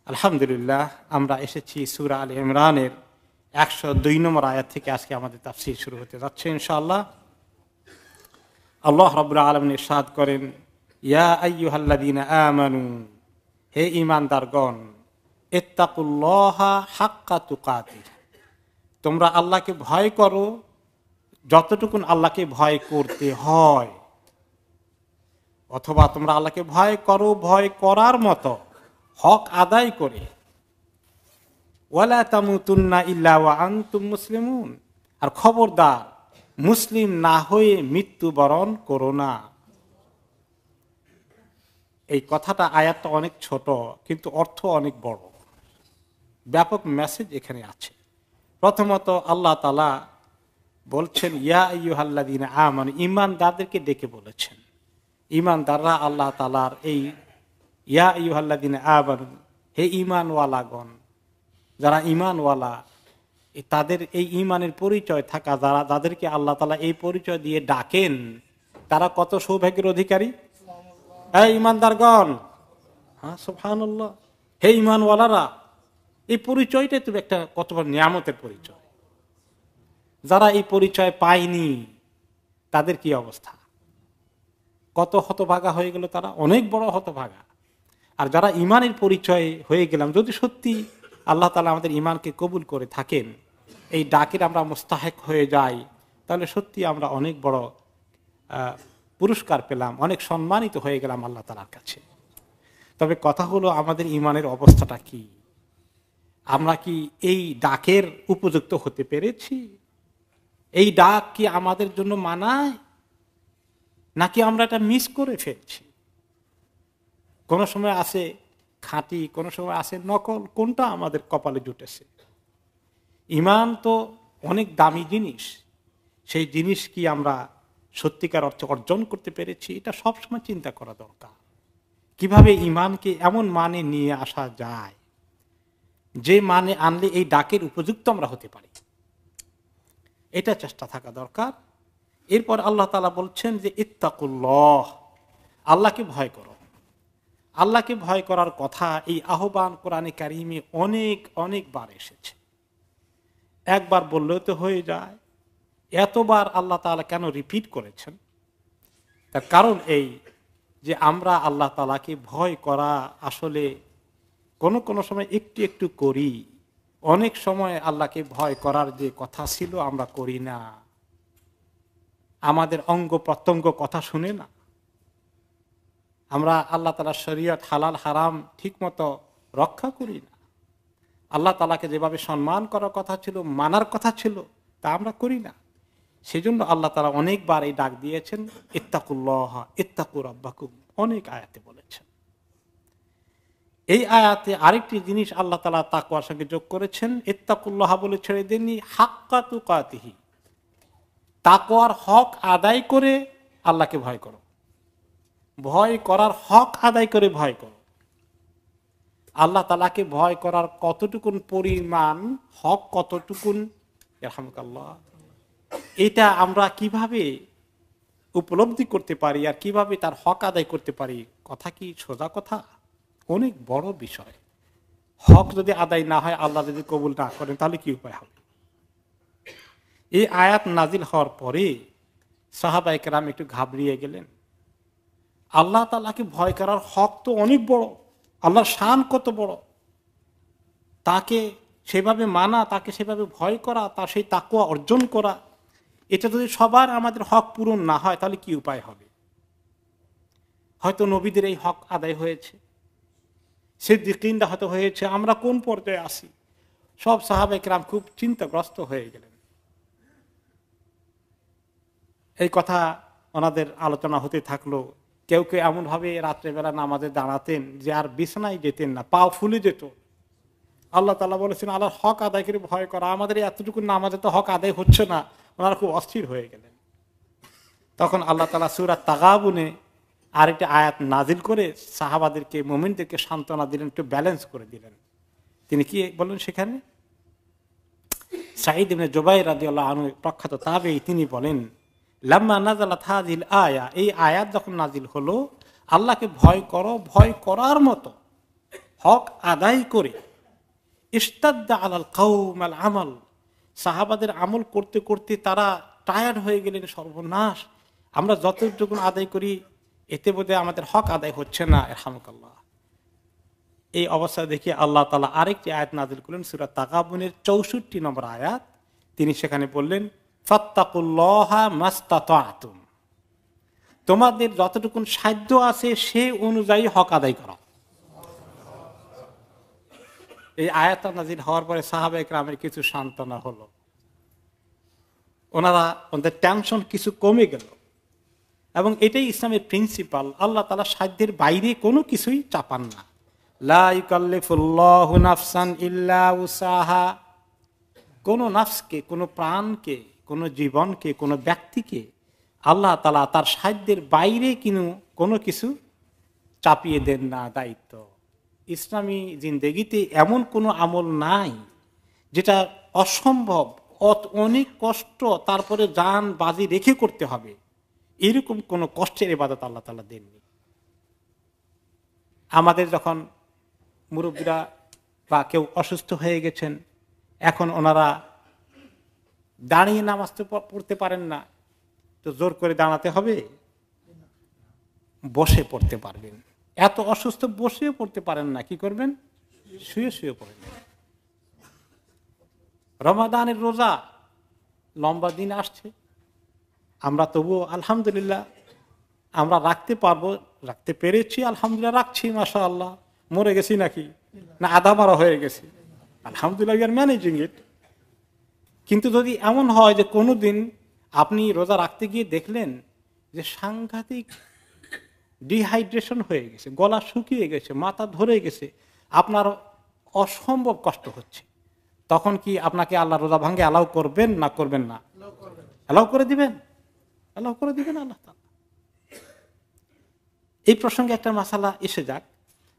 আলহামদুলিল্লাহ, আমরা এসেছি সূরা আলে ইমরানের 102 নম্বর আয়াত থেকে। আজকে আমাদের তাফসীর শুরু হতে যাচ্ছে ইনশাআল্লাহ। আল্লাহ রাব্বুল আলামিন ইরশাদ করেন, ইয়া আইয়ুহাল্লাযীনা আমানু, হে ঈমানদারগণ, ইত্তাকুল্লাহা হাক্কা তুকাতিহ, তোমরা আল্লাহকে ভয় করো যতটুকুন আল্লাহকে ভয় করতে হয়, অথবা তোমরা আল্লাহকে ভয় করো ভয় করার মতো হক আদায় করে। ওয়ালা তামুতুন্না ইল্লা ওয়া আনতুম মুসলিমুন, আর খবরদার মুসলিম না হয়ে মৃত্যুবরণ করো না। এই কথাটা, আয়াতটা অনেক ছোট কিন্তু অর্থ অনেক বড়, ব্যাপক মেসেজ এখানে আছে। প্রথমত আল্লাহ তাআলা বলছেন ইয়া আইয়ুহাল্লাযীনা আমানু, ঈমানদারদেরকে ডেকে বলেছেন। ঈমানদাররা আল্লাহ তাআলার এই ইয়া আইয়ুহাল্লাযীনা আমানু, হে ঈমানওয়ালাগণ, যারা ঈমানওয়ালা, তাদের এই ঈমানের পরিচয় থাকা, যাদেরকে আল্লাহ তাআলা এই পরিচয় দিয়ে ডাকেন, তারা কত সৌভাগ্যের অধিকারী। হে ঈমানদারগণ, হ্যাঁ সুবহানাল্লাহ, হে ঈমানওয়ালারা, এই পরিচয়টাই তো একটা কত বড় নিয়ামতের পরিচয়। যারা এই পরিচয় পায়নি তাদের কি অবস্থা, কত হতভাগা হয়ে গেল তারা, অনেক বড় হতভাগা। আর যারা ঈমানের পরিচয় হয়ে গেলাম, যদি সত্যি আল্লাহ তাআলা আমাদের ঈমানকে কবুল করে থাকেন, এই ডাকের আমরা মুস্তাহিক হয়ে যাই, তাহলে সত্যি আমরা অনেক বড় পুরস্কার পেলাম, অনেক সম্মানিত হয়ে গেলাম আল্লাহ তাআলার কাছে। তবে কথা হলো, আমাদের ঈমানের অবস্থাটা কি? আমরা কি এই ডাকের উপযুক্ত হতে পেরেছি? এই ডাক কি আমাদের জন্য মানায়, নাকি আমরা এটা মিস করে ফেলছি? কোন সময় আসে খাঁটি, কোন সময় আসে নকল, কোনটা আমাদের কপালে জুটেছে? ঈমান তো অনেক দামি জিনিস, সেই জিনিস কি আমরা সত্যিকার অর্থে অর্জন করতে পেরেছি? এটা সবসময় চিন্তা করা দরকার। কিভাবে ঈমানকে এমন মানে নিয়ে আসা যায় যে মানে আনলে এই ডাকের উপযুক্ত আমরা হতে পারি, এটা চেষ্টা থাকা দরকার। এরপর আল্লাহ তাআলা বলছেন যে ইত্তাকুল্লাহ, আল্লাহকে ভয় করো। আল্লাহকে ভয় করার কথা এই আহ্বান কোরআনে কারিমে অনেক অনেকবার এসেছে। একবার বললেও তো হয়ে যায়, এতবার আল্লাহ তাআলা কেন রিপিট করেছেন? তার কারণ এই যে আমরা আল্লাহ তাআলাকে ভয় করা আসলে কোনো সময় একটু একটু করি, অনেক সময় আল্লাহকে ভয় করার যে কথা ছিল আমরা করি না। আমাদের অঙ্গ প্রত্যঙ্গ কথা শুনে না। আমরা আল্লাহ তাআলার শরীয়ত হালাল হারাম ঠিক মতো রক্ষা করি না। আল্লাহ তাআলাকে যেভাবে সম্মান করার কথা ছিল, মানার কথা ছিল, তা আমরা করি না। সেজন্য আল্লাহ তাআলা অনেকবার এই ডাক দিয়েছেন, ইত্তাকুল্লাহ ইত্তাকু রাব্বাকুম, অনেক আয়াতে বলেছেন। এই আয়াতে আরেকটি জিনিস আল্লাহ তাআলা তাকওয়ার সঙ্গে যোগ করেছেন। ইত্তাকুল্লাহ বলে ছেড়ে দেননি, হাক্কা তুকাতিহি, তাকওয়ার হক আদায় করে আল্লাহকে ভয় করো। ভয় করার হক আদায় করে ভয় করো। আল্লাহ তাআলাকে ভয় করার কতটুকুন পরিমাণ, হক কতটুকুন, রাহমাতুল্লাহ, এটা আমরা কিভাবে উপলব্ধি করতে পারি আর কিভাবে তার হক আদায় করতে পারি, কথা কি সোজা কথা? অনেক বড় বিষয়। হক যদি আদায় না হয়, আল্লাহ যদি কবুল না করেন, তাহলে কি উপায় হবে? এই আয়াত নাজিল হওয়ার পরে সাহাবায়ে কেরাম একটু ঘাবড়িয়ে গেলেন। আল্লাহ তাআলাকে ভয় করার হক তো অনেক বড়, আল্লাহর শান কত বড়, তাকে সেভাবে মানা, তাকে সেভাবে ভয় করা, তার সেই তাকওয়া অর্জন করা, এটা যদি সবার আমাদের হক পূরণ না হয়, তাহলে কি উপায় হবে? হয়তো নবীদের এই হক আদায় হয়েছে, সিদ্দিকীনরা হয়তো হয়েছে, আমরা কোন পর্যায়ে আসি? সব সাহাবায়ে কেরাম খুব চিন্তাগ্রস্ত হয়ে গেলেন। এই কথা ওনাদের আলোচনা হতে থাকলো। কেউ কেউ এমনভাবে রাত্রেবেলা নামাজে দাঁড়াতেন যে আর বিছানায় যেতেন না, পা ফুলে যেত। আল্লাহ তাআলা বলেছেন আল্লাহর হক আদায় করে ভয় করা, আমাদের এতটুকু নামাজে তো হক আদায় হচ্ছে না। ওনারা খুব অস্থির হয়ে গেলেন। তখন আল্লাহ তাআলা সূরা তাগাবুনে আরেকটি আয়াত নাজিল করে সাহাবাদেরকে, মুমিনদেরকে সান্ত্বনা দিলেন, একটু ব্যালেন্স করে দিলেন। তিনি কি বললেন সেখানে? সাঈদ ইবনে জুবাইর রাদিয়াল্লাহু আনহু, প্রখ্যাত তাবেঈ, তিনি বলেন, লাম্মা নাযালাত হাযিহিল আয়া, এই আয়াত যখন নাজিল হলো, আল্লাহকে ভয় করো ভয় করার মতো হক আদায় করে ইস্তাদ্দা আলাল কওম আল আমাল, সাহাবাদের আমল করতে করতে তারা টায়ার্ড হয়ে গেলেন, সর্বনাশ, আমরা যতটুকু আদায় করি এতে বোধহয় আমাদের হক আদায় হচ্ছে না, ইরহামুকাল্লাহ। এই অবস্থা দেখে আল্লাহ তাআলা আরেকটি আয়াত নাযিল করলেন, সূরা তাগাবুনের 64 নম্বর আয়াত। তিনি সেখানে বললেন, ফাত্তাকুল্লাহা মাস্তাতাতুম, তোমাদের যতটুকু সাধ্য আছে সে অনুযায়ী হক আদায় করো। এই আয়াত নাযিল হওয়ার পরে সাহাবায়ে কেরামের কিছু সান্ত্বনা হলো, ওনাদের টেনশন কিছু কমে গেল। এবং এটাই ইসলামের প্রিন্সিপাল, আল্লাহ তাআলা সাধ্যের বাইরে কোনো কিছুই চাপান না। লা ইউকাল্লিফুল্লাহু নাফসান ইল্লা উসাহা, কোনো নাফসকে, কোনো প্রাণকে, কোনো জীবনকে, কোনো ব্যক্তিকে আল্লাহ তাআলা তার সাধ্যের বাইরে কোনো কিছু চাপিয়ে দেন না দায়িত্ব। ইসলামী জিন্দেগিতে এমন কোনো আমল নাই যেটা অসম্ভব, অনেক কষ্ট, তারপরে জান বাজি রেখে করতে হবে, এরকম কোনো কষ্টের ইবাদত আল্লাহ তাআলা দেননি। আমাদের যখন মুরব্বীরা বা কেউ অসুস্থ হয়ে গেছেন, এখন ওনারা দাঁড়িয়ে নামাজ পড়তে পারেন না, তো জোর করে দাঁড়াতে হবে? বসে পড়তে পারবেন। এত অসুস্থ বসেও পড়তে পারেন না, কি করবেন? শুয়ে শুয়ে পড়বেন। রমাদানের রোজা, লম্বা দিন আসছে, আমরা তবুও আলহামদুলিল্লাহ আমরা রাখতে পারবো, রাখতে পেরেছি, আলহামদুলিল্লাহ রাখছি, মাশাআল্লাহ। মরে গেছি নাকি? না আধা মারা হয়ে গেছি? আলহামদুলিল্লাহ, উই আর ম্যানেজিং ইট। কিন্তু যদি এমন হয় যে কোনোদিন আপনি রোজা রাখতে গিয়ে দেখলেন যে সাংঘাতিক ডিহাইড্রেশন হয়ে গেছে, গলা শুকিয়ে গেছে, মাথা ধরে গেছে, আপনার অসম্ভব কষ্ট হচ্ছে, তখন কি আপনাকে আল্লাহ রোজা ভাঙ্গে অ্যালাউ করবেন না করবেন না? অ্যালাউ করে দিবেন, অ্যালাউ করে দিবেন আল্লাহ তাআলা। এই প্রসঙ্গে একটা মাসালা এসে যাক।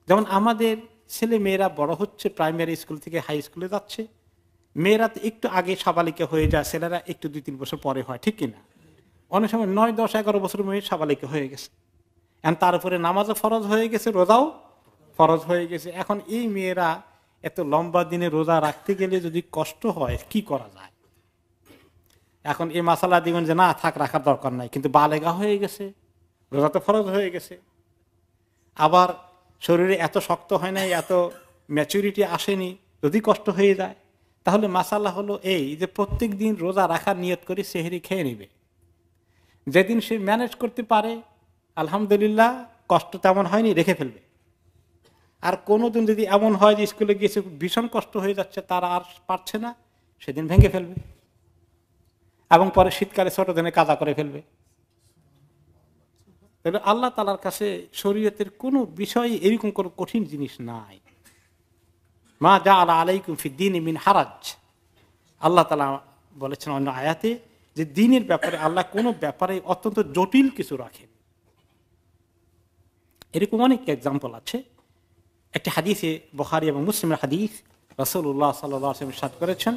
যেমন আমাদের ছেলে মেয়েরা বড় হচ্ছে, প্রাইমারি স্কুল থেকে হাই স্কুলে যাচ্ছে, মেয়েরা তো একটু আগে সাবালিকা হয়ে যায়, ছেলেরা একটু 2-3 বছর পরে হয়, ঠিক কিনা? অনেক সময় 9, 10, 11 বছর মেয়ে সাবালিকা হয়ে গেছে, এখন তার উপরে নামাজও ফরজ হয়ে গেছে, রোজাও ফরজ হয়ে গেছে। এখন এই মেয়েরা এত লম্বা দিনে রোজা রাখতে গেলে যদি কষ্ট হয়, কি করা যায়? এখন এই মাসালা দিবেন যে না থাক, রাখার দরকার নাই, কিন্তু বালেগা হয়ে গেছে, রোজা তো ফরজ হয়ে গেছে, আবার শরীরে এত শক্ত হয় নাই, এত ম্যাচুরিটি আসেনি, যদি কষ্ট হয়ে যায়, তাহলে মাসালা হলো এই যে প্রত্যেক দিন রোজা রাখার নিয়ত করে সেহরি খেয়ে নিবে। যেদিন সে ম্যানেজ করতে পারে, আলহামদুলিল্লাহ, কষ্ট তেমন হয়নি, রেখে ফেলবে। আর কোনোদিন যদি এমন হয় যে স্কুলে গিয়েছে ভীষণ কষ্ট হয়ে যাচ্ছে, তারা আর পারছে না, সেদিন ভেঙে ফেলবে এবং পরে শীতকালে ছোট দিনে কাজা করে ফেলবে। তাহলে আল্লাহ তাআলার কাছে শরীয়তের কোনো বিষয় এরকম কোনো কঠিন জিনিস নাই। মা জাআলা আলাইকুম ফিদ-দীনি মিন হারাজ, আল্লাহ তাআলা বলেছেন অন্য আয়াতে যে দ্বীনের ব্যাপারে আল্লাহ কোনো ব্যাপারে অত্যন্ত জটিল কিছু রাখেন। এরকম অনেক এক্সাম্পল আছে। একটি হাদিসে, বুখারী এবং মুসলিমের হাদিস, রাসূলুল্লাহ সাল্লাল্লাহু আলাইহি ওয়াসাল্লাম ইরশাদ করেছেন,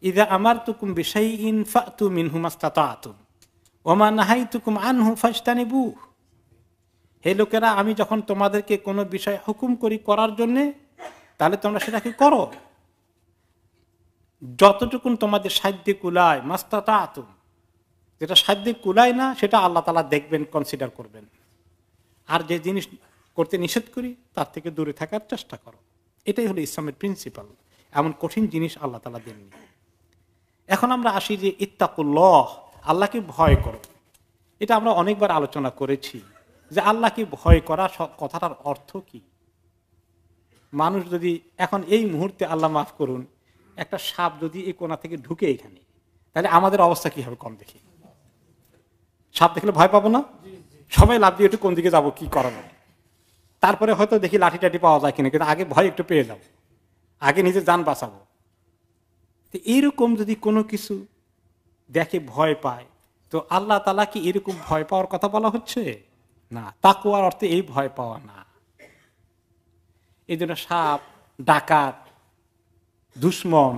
ইযা আমারতুকুম বিশাইইন ফাতু মিনহু মাসতাতাতুম ওয়া মা নাহাইতুকুম আনহু ফাজতানিবুহু। হে লোকেরা, আমি যখন তোমাদেরকে কোনো বিষয় হুকুম করি করার জন্য, তাহলে তোমরা সেটাকে করো যতটুকুন তোমাদের সাধ্যে কুলায়, মাসতাতাতুম। যেটা সাধ্যে কুলায় না সেটা আল্লাহ তাআলা দেখবেন, কনসিডার করবেন। আর যে জিনিস করতে নিষেধ করি তার থেকে দূরে থাকার চেষ্টা করো। এটাই হলো ইসলামের প্রিন্সিপাল। এমন কঠিন জিনিস আল্লাহ তাআলা দেননি। এখন আমরা আসি যে ইত্তাকুল্লাহ, আল্লাহকে ভয় করো। এটা আমরা অনেকবার আলোচনা করেছি যে আল্লাহকে ভয় করা কথাটার অর্থ কি। মানুষ যদি এখন এই মুহূর্তে, আল্লাহ মাফ করুন, একটা সাপ যদি এই কোণা থেকে ঢুকে এখানে, তাহলে আমাদের অবস্থা কি হবে? কম দেখি, সাপ দেখলে ভয় পাবো না? সবাই লাফ দিয়ে একটু কোন দিকে যাবো, কি করা যাবে। তারপরে হয়তো দেখি লাঠি টাঠি পাওয়া যায় কিনা, কিন্তু আগে ভয় একটু পেয়ে যাবো, আগে নিজের জান বাঁচাবো। তো এইরকম যদি কোনো কিছু দেখে ভয় পায়, তো আল্লাহ তাআলা কি এরকম ভয় পাওয়ার কথা বলা হচ্ছে? না, তাকওয়ার অর্থে এই ভয় পাওয়া না। এই জন্য সাপ, ডাকাত, দুশমন,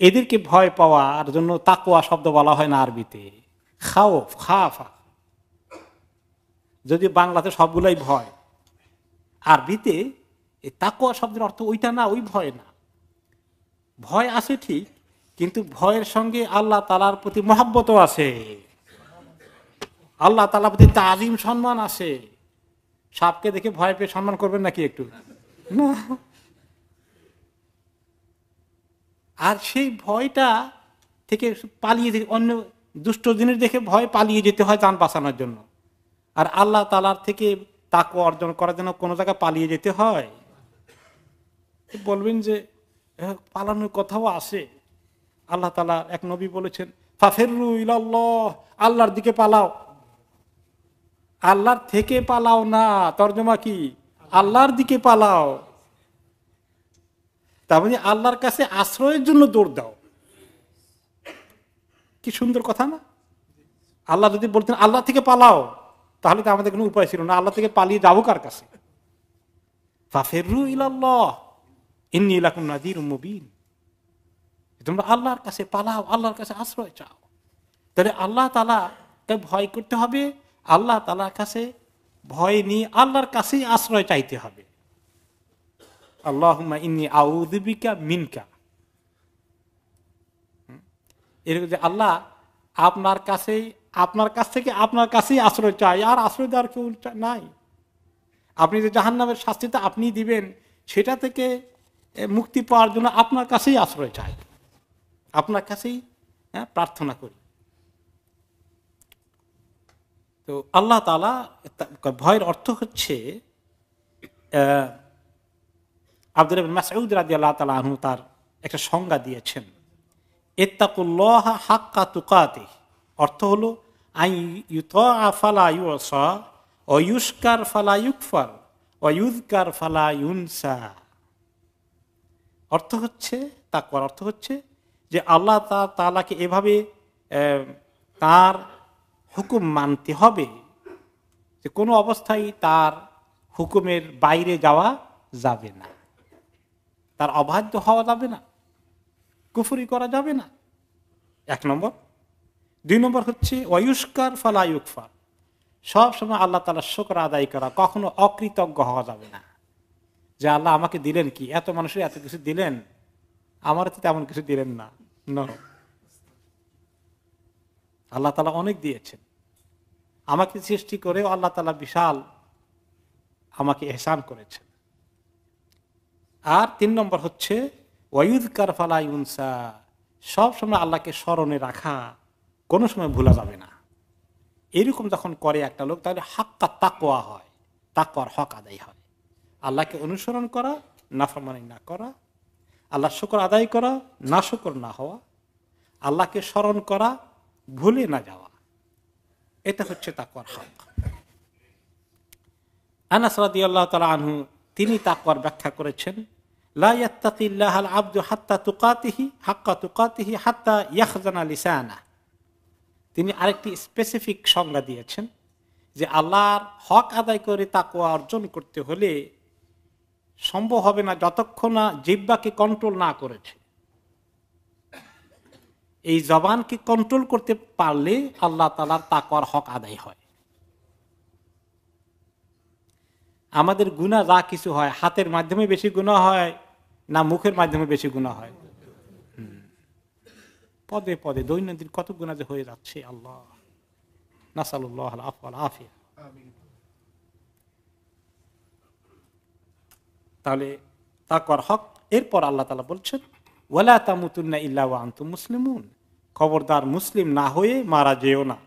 এদেরকে ভয় পাওয়ার জন্য তাকওয়া শব্দ বলা হয় না আরবিতে, খাউফ, খাফা। যদি বাংলাতে সবগুলাই ভয়, আরবিতে এই তাকওয়া শব্দের অর্থ ওইটা না, ওই ভয় না। ভয় আছে ঠিক, কিন্তু ভয়ের সঙ্গে আল্লাহ তাআলার প্রতি মহব্বতও আছে, আল্লাহ তাআলার প্রতি তাজিম সম্মান আছে। সাপকে দেখে ভয় পেয়ে সম্মান করবেন নাকি একটু? না। আর সেই ভয়টা থেকে পালিয়ে অন্য দুষ্ট জিনিস দেখে ভয় পালিয়ে যেতে হয় যান বাঁচানোর জন্য। আর আল্লাহ তাআলার থেকে তাকওয়া অর্জন করার জন্য কোনো জায়গায় পালিয়ে যেতে হয়? বলবেন যে পালানোর কথাও আছে। আল্লাহ তাআলা এক নবী বলেছেন, ফাফিরু ইলাল্লাহ, আল্লাহর দিকে পালাও। আল্লাহর থেকে পালাও না, তর্জমা কি? আল্লাহর দিকে পালাও। তার মানে আল্লাহর কাছে আশ্রয়ের জন্য দৌড় দাও। কি সুন্দর কথা না? আল্লাহ যদি বলতেন আল্লাহ থেকে পালাও, তাহলে তো আমাদের কোনো উপায় ছিল না। আল্লাহ থেকে পালিয়ে যাবো কার কাছে? ফাফিরু ইলাল্লাহ ইন্নী লাকুম নাযীরুম মুবিন, তোমরা আল্লাহর কাছে পালাও, আল্লাহর কাছে আশ্রয় চাও। তাহলে আল্লাহ তাআলাকে ভয় করতে হবে, আল্লাহ তাআলার কাছে ভয় নিয়ে আল্লাহর কাছেই আশ্রয় চাইতে হবে। আল্লাহুম্মা ইন্নী আউযু বিকা মিনকা, এরকম যে আল্লাহ আপনার কাছ থেকে আপনার কাছেই আশ্রয় চাই, আর আশ্রয় দেওয়ার কেউ নাই। আপনি যে জাহান্নামের শাস্তিটা আপনি দিবেন, সেটা থেকে মুক্তি পাওয়ার জন্য আপনার কাছেই আশ্রয় চাই, আপনার কাছেই প্রার্থনা করি। তো আল্লাহ তাআলা ভয়ের অর্থ হচ্ছে, আব্দুল্লাহ ইবনে মাসউদ রাদিয়াল্লাহু তাআলা আনহু তার একটা সংজ্ঞা দিয়েছেন, ইত্তাকুল্লাহ হাক্কা তুকাতিহ, অর্থ হলো আই ইউতা ফালা ইউসা ওয়া ইউশকার ফালা ইউকফার ওয়া ইউযকার ফালা ইউনসা। অর্থ হচ্ছে, তাকওয়ার অর্থ হচ্ছে যে আল্লাহ তাআলাকে এভাবে তার হুকুম মানতে হবে যে কোনো অবস্থায় তার হুকুমের বাইরে যাওয়া যাবে না, তার অবাধ্য হওয়া যাবে না, কুফরি করা যাবে না, এক নম্বর। দুই নম্বর হচ্ছে ওয়ায়ুশকার ফালা ইউকফার, সব সময় আল্লাহ তাআলার শুকর আদায় করা, কখনো অকৃতজ্ঞ হওয়া যাবে না। যে আল্লাহ আমাকে দিলেন কি, এত মানুষের এত কিছু দিলেন, আমার তো তেমন কিছু দিলেন না। আল্লাহ তাআলা অনেক দিয়েছেন, আমাকে সৃষ্টি করেও আল্লাহ তাআলা বিশাল আমাকে ইহসান করেছেন। আর তিন নম্বর হচ্ছে ওয়ায়ুযকার ফালা ইউনসা, সব সময় আল্লাহকে স্মরণে রাখা, কোনো সময় ভুলা যাবে না। এরকম যখন করে একটা লোক, তাহলে হাক্কা তাকওয়া হয়, তাকওয়ার হক আদায় হয়। আল্লাহকে অনুসরণ করা, নাফরমানি না করা, আল্লাহর শুকর আদায় করা, নাশুকর না হওয়া, আল্লাহকে স্মরণ করা, ভুলে না যাওয়া, এটা হচ্ছে তাকওয়ার হক। আনাস রাদিয়াল্লাহু তাআলা আনহু তিনি তাকওয়ার ব্যাখ্যা করেছেন, লা ইয়াত্তাকিল্লাহাল আবদু হাত্তা তুকাতিহি হাক্কা তুকাতিহি হাত্তা ইয়াখজানা লিসানা। তিনি আরেকটি স্পেসিফিক সংজ্ঞা দিয়েছেন যে আল্লাহর হক আদায় করে তাকওয়া অর্জন করতে হলে সম্ভব হবে না যতক্ষণ না জিহ্বাকে কন্ট্রোল না করেছে। এই জবানকে কন্ট্রোল করতে পারলে আল্লাহ তাআলার তাকওয়ার হক আদায় হয়। আমাদের গুনাহ যা কিছু হয়, হাতের মাধ্যমে বেশি গুনাহ হয় না মুখের মাধ্যমে বেশি গুনাহ হয়? পদে পদে দৈনন্দিন কত গুনাহ যে হয়ে যাচ্ছে, আল্লাহ নাসালুল্লাহ আল আফওয়া ওয়াল আফিয়া। তাহলে তাকওয়ার হক। এরপর আল্লাহ তাআলা বলছেন, ওয়ালা তামুতুন্না ইল্লা ওয়া আনতুম মুসলিমুন, খবরদার মুসলিম না হয়ে মারা যেও না,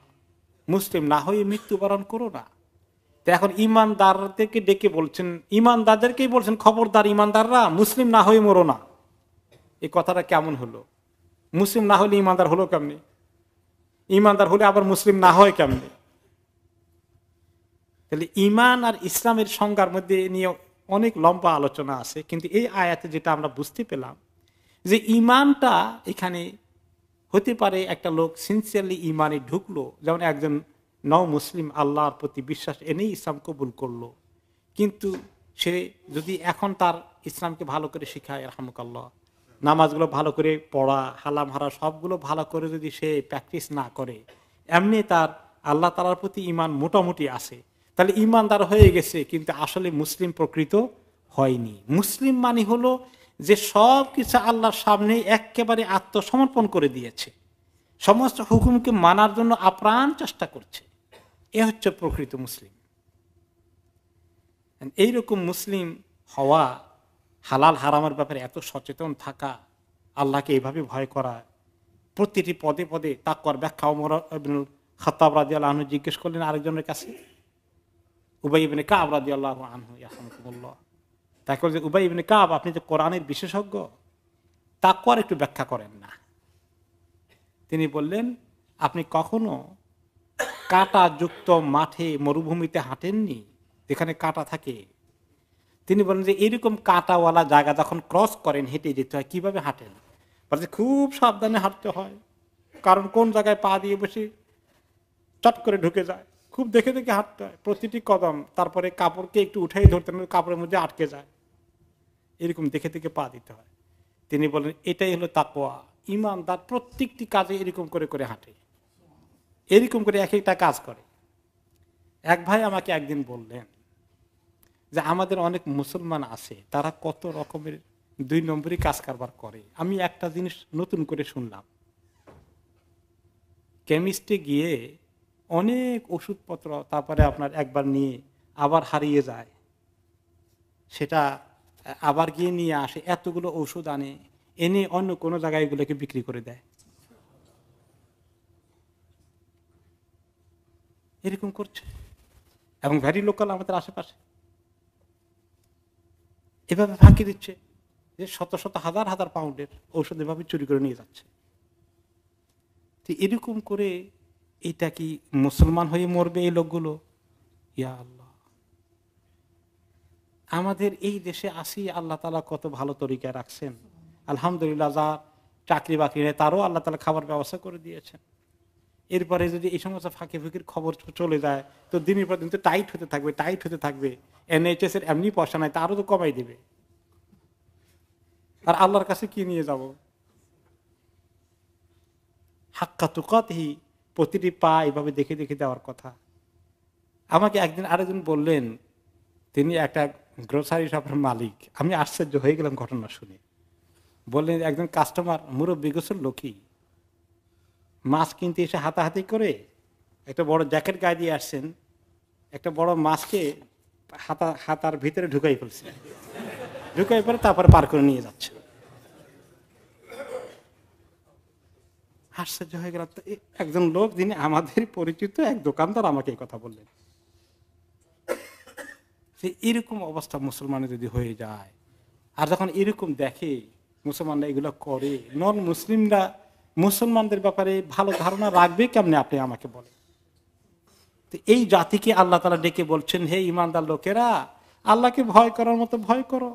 মুসলিম না হয়ে মৃত্যুবরণ করো না। তো এখন ইমানদারদেরকে ডেকে বলছেন, ইমানদারদেরকেই বলছেন খবরদার ইমানদাররা মুসলিম না হয়ে মরো না। এই কথাটা কেমন হলো? মুসলিম না হলে ইমানদার হলো কেমনে? ইমানদার হলে আবার মুসলিম না হয় কেমনে? তাহলে ইমান আর ইসলামের সংজ্ঞার মধ্যে নিয়ে অনেক লম্বা আলোচনা আছে, কিন্তু এই আয়াতে যেটা আমরা বুঝতে পেলাম যে ইমানটা এখানে হতে পারে একটা লোক সিনসিয়ারলি ইমানে ঢুকলো, যেমন একজন নও মুসলিম আল্লাহর প্রতি বিশ্বাস এনেই ইসলাম কবুল করলো, কিন্তু সে যদি এখন তার ইসলামকে ভালো করে শিখায়, রাহমাকাল্লাহ, নামাজগুলো ভালো করে পড়া, হালাম হারা সবগুলো ভালো করে যদি সে প্র্যাকটিস না করে, এমনি তার আল্লাহ তাআলার প্রতি ইমান মোটামুটি আছে, তাহলে ইমানদার হয়ে গেছে, কিন্তু আসলে মুসলিম প্রকৃত হয়নি। মুসলিম মানে হলো যে সব কিছু আল্লাহর সামনে একেবারে আত্মসমর্পণ করে দিয়েছে, সমস্ত হুকুমকে মানার জন্য আপ্রাণ চেষ্টা করছে। এ হচ্ছে প্রকৃত মুসলিম। এইরকম মুসলিম হওয়া, হালাল হারামের ব্যাপারে এত সচেতন থাকা, আল্লাহকে এইভাবে ভয় করা, প্রতিটি পদে পদে তাকওয়ার ব্যাখ্যা ওমর ইবনে খাত্তাব রাদিয়াল্লাহু আনহু জিজ্ঞেস করলেন আরেকজনের কাছে, উবাই ইবনে কাব রাদিয়াল্লাহু আনহু, ইয়াহমুকুল্লাহ। তাকে বলছে, উবাই ইবনে কাব, আপনি যে কোরআনের বিশেষজ্ঞ, তাকওয়ার একটু ব্যাখ্যা করেন না। তিনি বললেন, আপনি কখনো কাঁটা যুক্ত মাঠে মরুভূমিতে হাঁটেননি যেখানে কাঁটা থাকে? তিনি বলেন যে এরকম কাঁটাওয়ালা জায়গা যখন ক্রস করেন, হেঁটে যেতে হয়, কিভাবে হাঁটেন? বলছে খুব সাবধানে হাঁটতে হয়, কারণ কোন জায়গায় পা দিয়ে বসে চট করে ঢুকে যায়, খুব দেখে দেখে হাঁটতে হয় প্রতিটি কদম। তারপরে কাপড়কে একটু উঠাই ধরতে হবে, কাপড়ের মধ্যে আটকে যায়, এরকম দেখে দেখে পা দিতে হয়। তিনি বলেন এটাই হলো তাকওয়া। ঈমানদার প্রত্যেকটি কাজে এরকম করে করে হাঁটে, এরকম করে এক একটা কাজ করে। এক ভাই আমাকে একদিন বললেন যে আমাদের অনেক মুসলমান আছে, তারা কত রকমের 2 নম্বরই কাজ কারবার করে। আমি একটা জিনিস নতুন করে শুনলাম, কেমিস্টে গিয়ে অনেক ওষুধপত্র তারপরে আপনার একবার নিয়ে আবার হারিয়ে যায়, সেটা আবার গিয়ে নিয়ে আসে, এতগুলো ওষুধ আনে, এনে অন্য কোনো জায়গায় এগুলোকে বিক্রি করে দেয়। এরকম করছে, এবং ভ্যারি লোকাল আমাদের আশেপাশে এভাবে ফাঁকি দিচ্ছে যে শত শত হাজার হাজার পাউন্ডের ঔষধ এভাবে চুরি করে নিয়ে যাচ্ছে। তো এরকম করে এটা কি মুসলমান হয়ে মরবে এই লোকগুলো? ইয়া আল্লাহ, আমাদের এই দেশে আসি আল্লাহ তাআলা কত ভালো তরিকায় রাখছেন, আলহামদুলিল্লাহ। যা চাকরি বাকরি নেই তারও আল্লাহ তাআলা খাবার ব্যবস্থা করে দিয়েছেন। এরপরে যদি এই সমস্ত ফাঁকি ফুকির খবর চলে যায়, তো দিনের পর দিন তো টাইট হতে থাকবে, টাইট হতে থাকবে। NHS এর এমনি পয়সা নাই, তারও তো কমাই দেবে। আর আল্লাহর কাছে কি নিয়ে যাব? হাক্কা তুকাতিহি, প্রতিটি পা এভাবে দেখে দেখে দেওয়ার কথা। আমাকে একদিন আরেকজন বললেন, তিনি একটা গ্রোসারি শপের মালিক। আমি আশ্চর্য হয়ে গেলাম ঘটনা শুনে। বললেন একজন কাস্টমার মুরব্বী গোছের লোকই মাছ কিনতে এসে হাতাহাতি করে একটা বড় জ্যাকেট গায়ে দিয়ে আসছেন, একটা বড় মাছকে হাতার ভিতরে ঢুকাই ফেলছে, ঢুকাই পরে তারপরে পার করে নিয়ে যাচ্ছে। আশ্চর্য হয়ে গেল। একজন লোক যিনি আমাদের পরিচিত এক দোকানদার আমাকে এই কথা বললেন যে এরকম অবস্থা মুসলমানের যদি হয়ে যায়, আর যখন এরকম দেখে মুসলমানরা এগুলো করে, নন মুসলিমরা মুসলমানদের ব্যাপারে ভালো ধারণা রাখবে কেমনে? আপনি আমাকে বলেন। তো এই জাতিকে আল্লাহ তাআলা ডেকে বলছেন, হে ঈমানদার লোকেরা, আল্লাহকে ভয় করার মতো ভয় করো,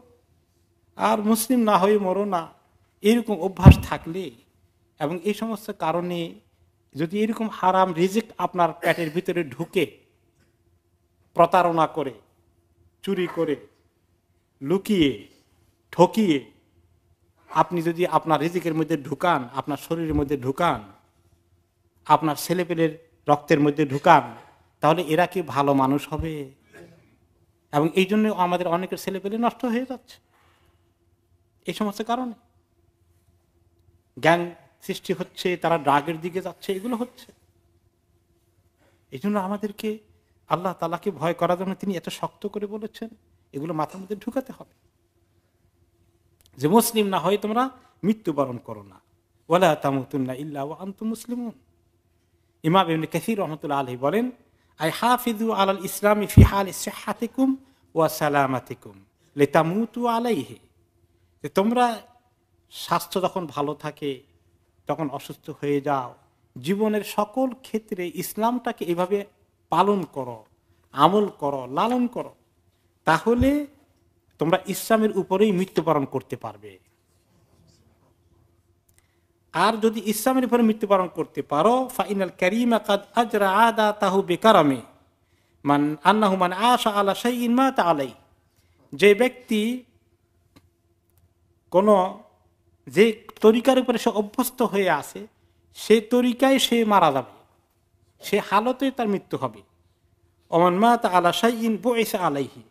আর মুসলিম না হয়ে মরো না। এরকম অভ্যাস থাকলে এবং এই সমস্ত কারণে যদি এরকম হারাম রিজিক আপনার পেটের ভিতরে ঢুকে, প্রতারণা করে, চুরি করে, লুকিয়ে, ঠকিয়ে আপনি যদি আপনার রিজিকের মধ্যে ঢুকান, আপনার শরীরের মধ্যে ঢুকান, আপনার ছেলেপেলের রক্তের মধ্যে ঢুকান, তাহলে এরা কি ভালো মানুষ হবে? এবং এই জন্য আমাদের অনেকের ছেলেপেলে নষ্ট হয়ে যাচ্ছে এই সমস্ত কারণে। গ্যাং সৃষ্টি হচ্ছে, তারা ড্রাগের দিকে যাচ্ছে, এগুলো হচ্ছে। এই জন্য আমাদেরকে আল্লাহ তাআলাকে ভয় করার জন্য তিনি এত শক্ত করে বলেছেন, এগুলো মাথার মধ্যে ঢুকাতে হবে যে মুসলিম না হয়ে তোমরা মৃত্যুবরণ করো না, ওয়ালা তামুতুন্না ইল্লা ওয়া আনতুম মুসলিমুন। ইমাম ইবনে কাসীর রাহমাতুল্লাহ আলাইহি বলেন, আই হাফিজু আলাল ইসলামি ফি হালি সিহহাতিকুম ওয়া সালামাতিকুম লিতামুতু আলাইহি, যে তোমরা স্বাস্থ্য যখন ভালো থাকে তখন অসুস্থ হয়ে যাও, জীবনের সকল ক্ষেত্রে ইসলামটাকে এভাবে পালন করো, আমল করো, লালন করো, তাহলে তোমরা ইসলামের উপরেই মৃত্যুবরণ করতে পারবে। আর যদি ইসলামের উপরে মৃত্যুবরণ করতে পারো, ফাইনাল কারীমা কাদ আজরা আদাতাহু বিকারামি মান আন্নাহু মান আশা আলা শাইইন মাতা আলাই, যে ব্যক্তি কোন যে তরিকার উপরে সে অভ্যস্ত হয়ে আছে, সে তরিকায় সে মারা যাবে, সে হালতে তার মৃত্যু হবে। ওমান মাতা আলা শাইইন বুইসা আলাইহি,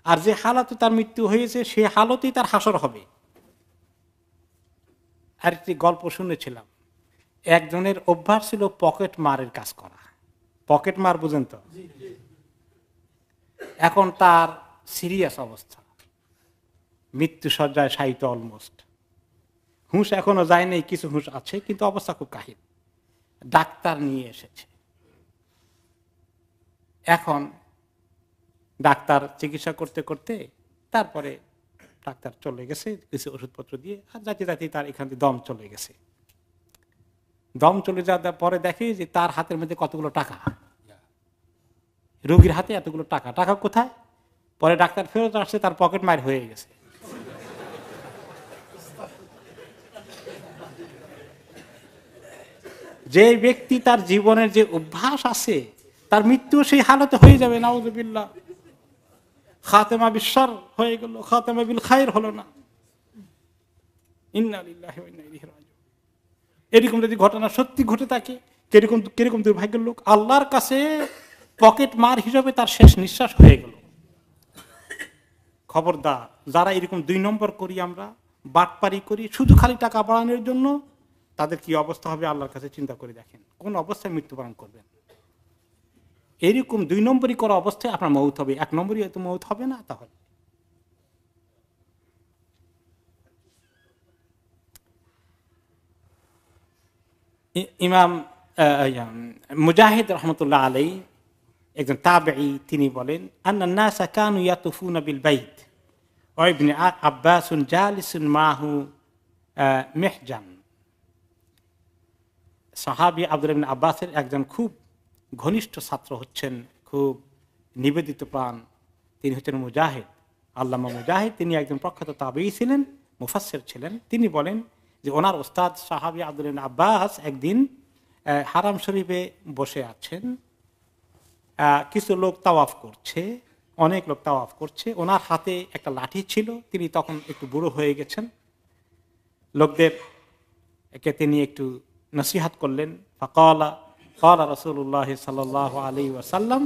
আর যে হালাতে তার মৃত্যু হয়েছে সে হালতেই তার হাসর হবে। আর একটি গল্প শুনেছিলাম, একজনের অভ্যাস ছিল পকেট মারের কাজ করা। পকেট মার বুঝেন তো? এখন তার সিরিয়াস অবস্থা, মৃত্যু সজ্জায় শায়িত, অলমোস্ট হুঁশ এখনো যায় নাই, কিছু হুঁশ আছে কিন্তু অবস্থা খুব কাহিল। ডাক্তার নিয়ে এসেছে। এখন ডাক্তার চিকিৎসা করতে করতে তারপরে ডাক্তার চলে গেছে কিছু ওষুধপত্র দিয়ে, আর যাতে যাতে তার এখান থেকে দম চলে গেছে। দম চলে যাওয়ার পরে দেখে যে তার হাতের মধ্যে কতগুলো টাকা, রোগীর হাতে এতগুলো টাকা। টাকা কোথায়? পরে ডাক্তার ফেরত আসছে, তার পকেট মার হয়ে গেছে। যে ব্যক্তি তার জীবনের যে অভ্যাস আছে তার মৃত্যু সেই হালতে হয়ে যাবে, নাউযুবিল্লাহ। খাতেমা বিশ্বর হয়ে গেল, খাতেমা বিল খায়র হলো না। ইন্না লিল্লাহি ওয়া ইন্না ইলাইহি রাজিউন। এরকম যদি ঘটনা সত্যি ঘটে থাকে, কিরকম দুর্ভাগ্যের লোক। আল্লাহর কাছে পকেট মার হিসাবে তার শেষ নিঃশ্বাস হয়ে গেল। খবরদার, যারা এরকম 2 নম্বর করি, আমরা বাটপারি করি শুধু খালি টাকা বাড়ানোর জন্য, তাদের কি অবস্থা হবে আল্লাহর কাছে চিন্তা করে দেখেন। কোন অবস্থায় মৃত্যুবরণ করবেন? এরকম 2 নম্বরই করা অবস্থায় আপনার মৌত হবে, 1 নম্বরই হয়তো মৌত হবে না। তাহলে ইমাম মুজাহিদ রাহমাতুল্লাহ আলাইহি, একজন তাবেঈ, তিনি বলেন, আন্নান নাসা কানু ইয়াতুফুনা বিল বাইত ওয়া ইবনে আব্বাস জালিসুন মাহু মিহজান। সাহাবী আব্দুল্লাহ ইবনে আব্বাসের একজন খুব ঘনিষ্ঠ ছাত্র হচ্ছেন, খুব নিবেদিত প্রাণ, তিনি হচ্ছেন মুজাহিদ, আল্লামা মুজাহিদ। তিনি একজন প্রখ্যাত তাবেঈ ছিলেন, মুফাসসির ছিলেন। তিনি বলেন যে ওনার ওস্তাদ সাহাবী আব্দুল্লাহ ইবনে আব্বাস একদিন হারাম শরীফে বসে আছেন, কিছু লোক তাওয়াফ করছে, অনেক লোক তাওয়াফ করছে। ওনার হাতে একটা লাঠি ছিল, তিনি তখন একটু বুড়ো হয়ে গেছেন। লোকদের তিনি একটু নসিহত করলেন। ফাকালা রাসূলুল্লাহ সাল্লাল্লাহু আলাইহি ওয়াসাল্লাম,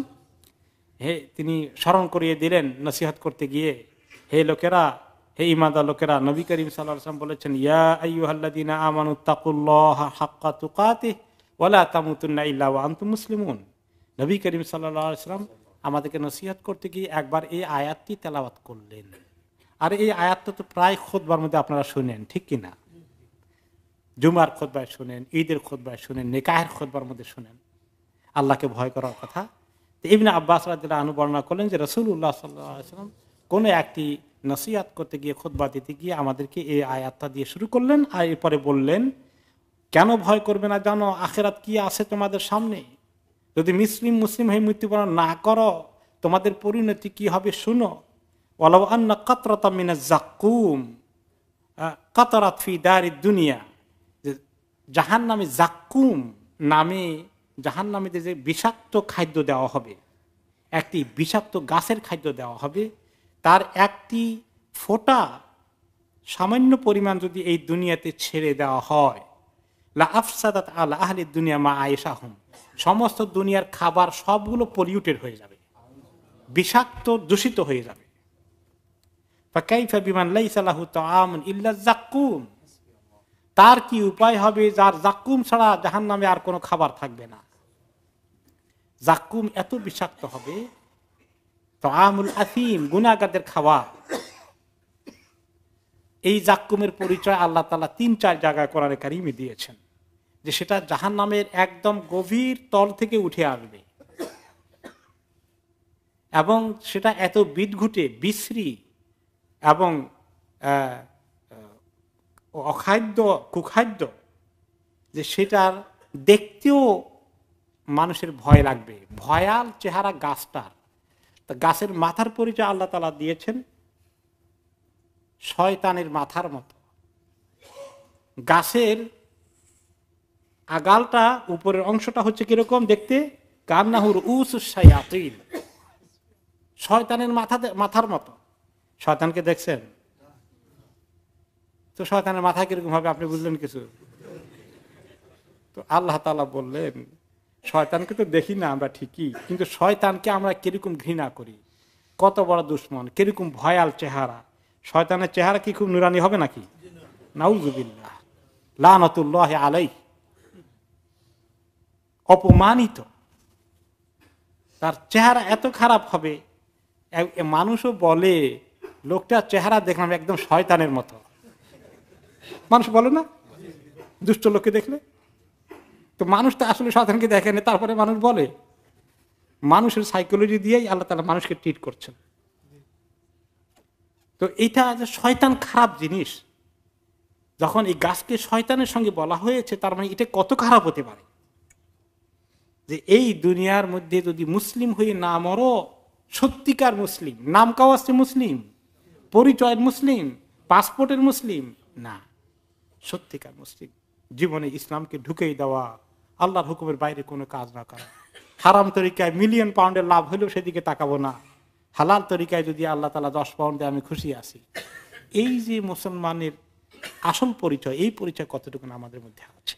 হে, তিনি স্মরণ করিয়ে দিলেন নসিহত করতে গিয়ে, হে লোকেরা, হে ঈমানদার লোকেরা, নবী করিম সাল্লাল্লাহু আলাইহি ওয়াসাল্লাম বলেছেন, ইয়া আইয়ুহাল্লাযীনা আমানু তাকুল্লাহা হাক্কা তুকাতিহি ওয়া লা তামুতুন্না ইল্লা ওয়া আনতুম মুসলিমুন। নবী করিম সাল্লাল্লাহু আলাইহি ওয়াসাল্লাম আমাদেরকে নসিহত করতে গিয়ে একবার এই আয়াতটি তেলাওয়াত করলেন। আর এই আয়াতটা তো প্রায় খুতবার মধ্যে আপনারা শুনেন, ঠিক কিনা? জুমার খুতবায় শুনেন, ঈদের খুতবায় শুনেন, নিকাহের খুতবার মধ্যে শুনেন, আল্লাহকে ভয় করার কথা। তো ইবনে আব্বাস রাদিয়াল্লাহু আনহু বর্ণনা করলেন যে রাসূলুল্লাহ সাল্লাল্লাহু আলাইহি ওয়াসাল্লাম কোন একটি নসিহত করতে গিয়ে, খুতবা দিতে গিয়ে আমাদেরকে এই আয়াতটা দিয়ে শুরু করলেন। আর এরপরে বললেন, কেন ভয় করবে না জানো? আখিরাত কি আছে তোমাদের সামনে। যদি মুসলিম হয়ে মৃত্যুবরণ না করো, তোমাদের পরিণতি কি হবে শুনো। ওয়ালাউ আন্না কাতরাতাম মিনাজ যাক্কুম কাতারাত ফি দারিদ দুনিয়া। জাহান্নামে যাক্কুম নামে, জাহান্নামীতে যে বিষাক্ত খাদ্য দেওয়া হবে, একটি বিষাক্ত গাছের খাদ্য দেওয়া হবে, তার একটি ফোঁটা সামান্য পরিমাণ যদি এই দুনিয়াতে ছেড়ে দেওয়া হয়, লা আফসাদাত আলা আহলি দুনিয়া মা আয়েশাহুম, সমস্ত দুনিয়ার খাবার সবগুলো পলিউটেড হয়ে যাবে, বিষাক্ত, দূষিত হয়ে যাবে। ফাকাইফা বিমান লাইসা লাহু তাআমুন ইল্লা যাক্কুম, তার কি উপায় হবে যার যাক্কুম ছাড়া জাহান্নামে আর কোনো খাবার থাকবে না। যাক্কুম এত বিষাক্ত হবে, তাআমুল আথিম, গুনাহগারদের খাবার। এই যাক্কুমের পরিচয় আল্লাহ তাআলা 3-4 জায়গায় কোরআনে কারিমে দিয়েছেন, যে সেটা জাহান্নামের একদম গভীর তল থেকে উঠে আসবে, এবং সেটা এত বিদঘুটে, বিশ্রী এবং অখাদ্য, কুখাদ্য, যে সেটার দেখতেও মানুষের ভয় লাগবে। ভয়াল চেহারা গাছটার। তা গাছের মাথার পরিচয় আল্লাহ তাআলা দিয়েছেন শয়তানের মাথার মতো। গাছের আগালটা, উপরের অংশটা হচ্ছে কিরকম দেখতে, কান্নাহুর উসুস শায়াতিন, শয়তানের মাথার মতো। শয়তানকে দেখছেন তো? শয়তানের মাথা কিরকম হবে আপনি বুঝলেন কিছু? তো আল্লাহ তাআলা বললেন, শয়তানকে তো দেখি না আমরা ঠিকই, কিন্তু শয়তানকে আমরা কিরকম ঘৃণা করি। কত বড় দুশ্মন, কিরকম ভয়াল চেহারা। শয়তানের চেহারা কি খুব নুরানি হবে নাকি? নাউজুবিল্লাহ, লানাতুল্লাহ আলাইহি, অপমানিত। তার চেহারা এত খারাপ হবে, মানুষও বলে লোকটার চেহারা দেখলাম একদম শয়তানের মতো। মানুষ বলে না দুষ্ট লোককে দেখলে? তো মানুষ তো আসলে শয়তানকে দেখেনি, তারপরে মানুষ বলে। মানুষের সাইকোলজি দিয়েই আল্লাহ তাআলা মানুষকে ট্রিট করছেন। তো এটা যে শয়তান খারাপ জিনিস, যখন এই গাছকে শয়তানের সঙ্গে বলা হয়েছে, তার মানে এটা কত খারাপ হতে পারে। যে এই দুনিয়ার মধ্যে যদি মুসলিম হয়ে না মরো, সত্যিকার মুসলিম, নাম কাওয়াজে মুসলিম, পরিচয়ের মুসলিম, পাসপোর্টের মুসলিম না, সত্যিকার মুসলিম, জীবনে ইসলামকে ঢুকেই দেওয়া, আল্লাহর হুকুমের বাইরে কোনো কাজ না করা, হারাম তরিকায় মিলিয়ন পাউন্ডের লাভ হলেও সেদিকে তাকাবো না, হালাল তরিকায় যদি আল্লাহ তাআলা 10 পাউন্ড দেয় আমি খুশি আছি। এই যে মুসলমানের আসল পরিচয়, এই পরিচয় কতটুকু আমাদের মধ্যে আছে,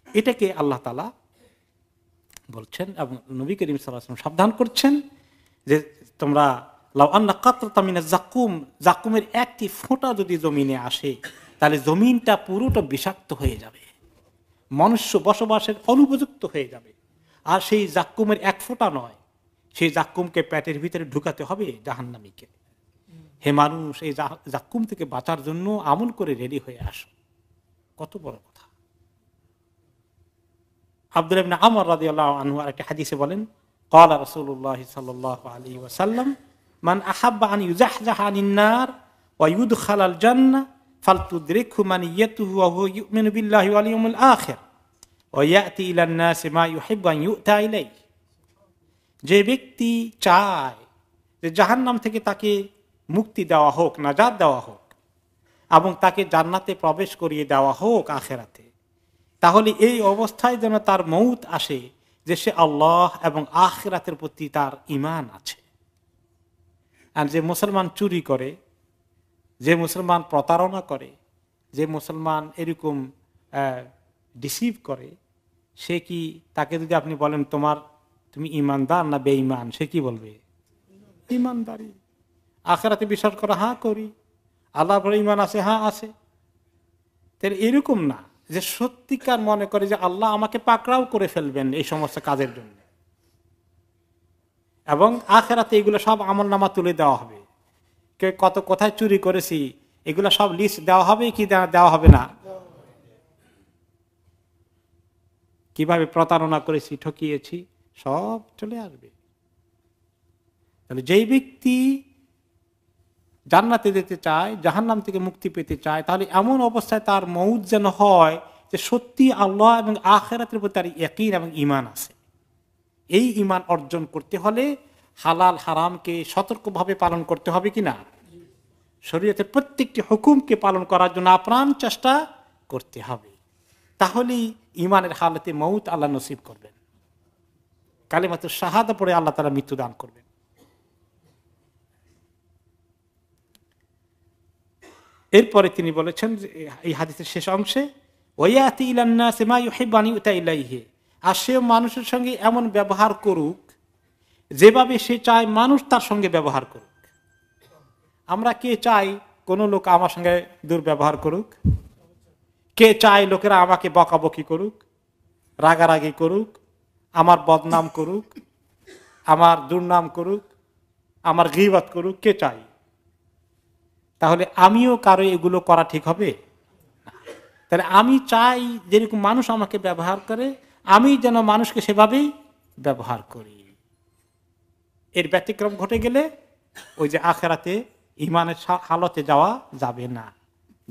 এটাকে আল্লাহ তাআলা বলছেন এবং নবী করিম সাল্লাল্লাহু আলাইহি ওয়াসাল্লাম সাবধান করছেন যে তোমরা লাউ আন্না কাতরাতাম মিনাজ যাকুম, যাকুমের একটি ফোঁটা যদি জমিনে আসে তাহলে জমিনটা পুরোটা বিষাক্ত হয়ে যাবে, মনুষ্য বসবাসের অনুপযুক্ত হয়ে যাবে। আর সেই জাক্কুমের এক ফোঁটা নয়, সেই জাক্কুমকে পেটের ভিতরে ঢুকাতে হবে জাহান্নামীকে। হে মানুষ, এই জাক্কুম থেকে বাঁচার জন্য আমল করে রেডি হয়ে আসো। কত বড় কথা। আব্দুল্লাহ ইবনে আমর রাদিয়াল্লাহু আনহু আরেকটা হাদিসে বলেন, ক্বালা রাসূলুল্লাহ সাল্লাল্লাহু আলাইহি ওয়াসাল্লাম, মান আহাব্বা আন ইউজাহজাহা আনিন নার ওয়া ইউদখালাল জান্নাহ ফালতুদরিকহু মানিয়াতুহু ওয়া হুয়া ইউমিনু বিল্লাহি ওয়াল ইয়াউমিল আখির ওয়া ইয়াতি ইলান নাসি মা ইউহিব্বু আন ইউতা ইলাইহি। যে ব্যক্তি চায় যে জাহান্নাম থেকে তাকে মুক্তি দেওয়া হোক, নাজাত দেওয়া হোক এবং তাকে জান্নাতে প্রবেশ করিয়ে দেওয়া হোক আখিরাতে, তাহলে এই অবস্থায় যেন তার মউত আসে যে সে আল্লাহ এবং আখিরাতের প্রতি তার ঈমান আছে। আর যে মুসলমান চুরি করে, যে মুসলমান প্রতারণা করে, যে মুসলমান এরকম ডিসিভ করে, সে কি, তাকে যদি আপনি বলেন তুমি ঈমানদার না বেঈমান, সে কি বলবে? ঈমানদারি। আখিরাতে বিশ্বাস করা, হ্যাঁ করি। আল্লাহর উপর ঈমান আছে, হ্যাঁ আছে। তাহলে এরকম না যে সত্যিকার মনে করে যে আল্লাহ আমাকে পাকড়াও করে ফেলবেন এই সমস্ত কাজের জন্য, এবং আখিরাতে এগুলো সব আমলনামা তুলে দেওয়া হবে। কে কত কোথায় চুরি করেছি এগুলো সব লিস্ট দেওয়া হবে কি দেওয়া হবে না, কিভাবে প্রতারণা করেছি, ঠকিয়েছি, সব চলে আসবে। তাহলে যেই ব্যক্তি জান্নাতে যেতে চায়, জাহান্নাম থেকে মুক্তি পেতে চায়, তাহলে এমন অবস্থায় তার মউত যেন হয় যে সত্যি আল্লাহ এবং আখিরাতের প্রতি তার ইয়াকিন এবং ঈমান আছে। এই ঈমান অর্জন করতে হলে হালাল হারামকে সতর্কভাবে পালন করতে হবে কিনা, শরীয়তের প্রত্যেকটি হুকুমকে পালন করার জন্য আপ্রাণ চেষ্টা করতে হবে। তাহলেই ঈমানের হালতে মউত আল্লাহ নসিব করবেন। কালিমাতুশ শাহাদা পড়ে আল্লাহ তাআলা মৃত্যু দান করবেন। এরপরে তিনি বলেছেন এই হাদিসের শেষ অংশে, ওয়ায়াতি ইলান নাসি মা ইউহিব্বু আন ইউতা ইলাইহি, আর সে মানুষের সঙ্গে এমন ব্যবহার করুক যেভাবে সে চায় মানুষ তার সঙ্গে ব্যবহার করুক। আমরা কে চাই কোন লোক আমার সঙ্গে দুর্ব্যবহার করুক? কে চায় লোকেরা আমাকে বকাবকি করুক, রাগারাগি করুক, আমার বদনাম করুক, আমার দুর্নাম করুক, আমার গীবত করুক? কে চাই? তাহলে আমিও কারো এগুলো করা ঠিক হবে? তাহলে আমি চাই যেরকম মানুষ আমাকে ব্যবহার করে আমি যেন মানুষকে সেভাবেই ব্যবহার করি। এর ব্যতিক্রম ঘটে গেলে ওই যে আখিরাতে ঈমানের হালতে যাওয়া যাবে না,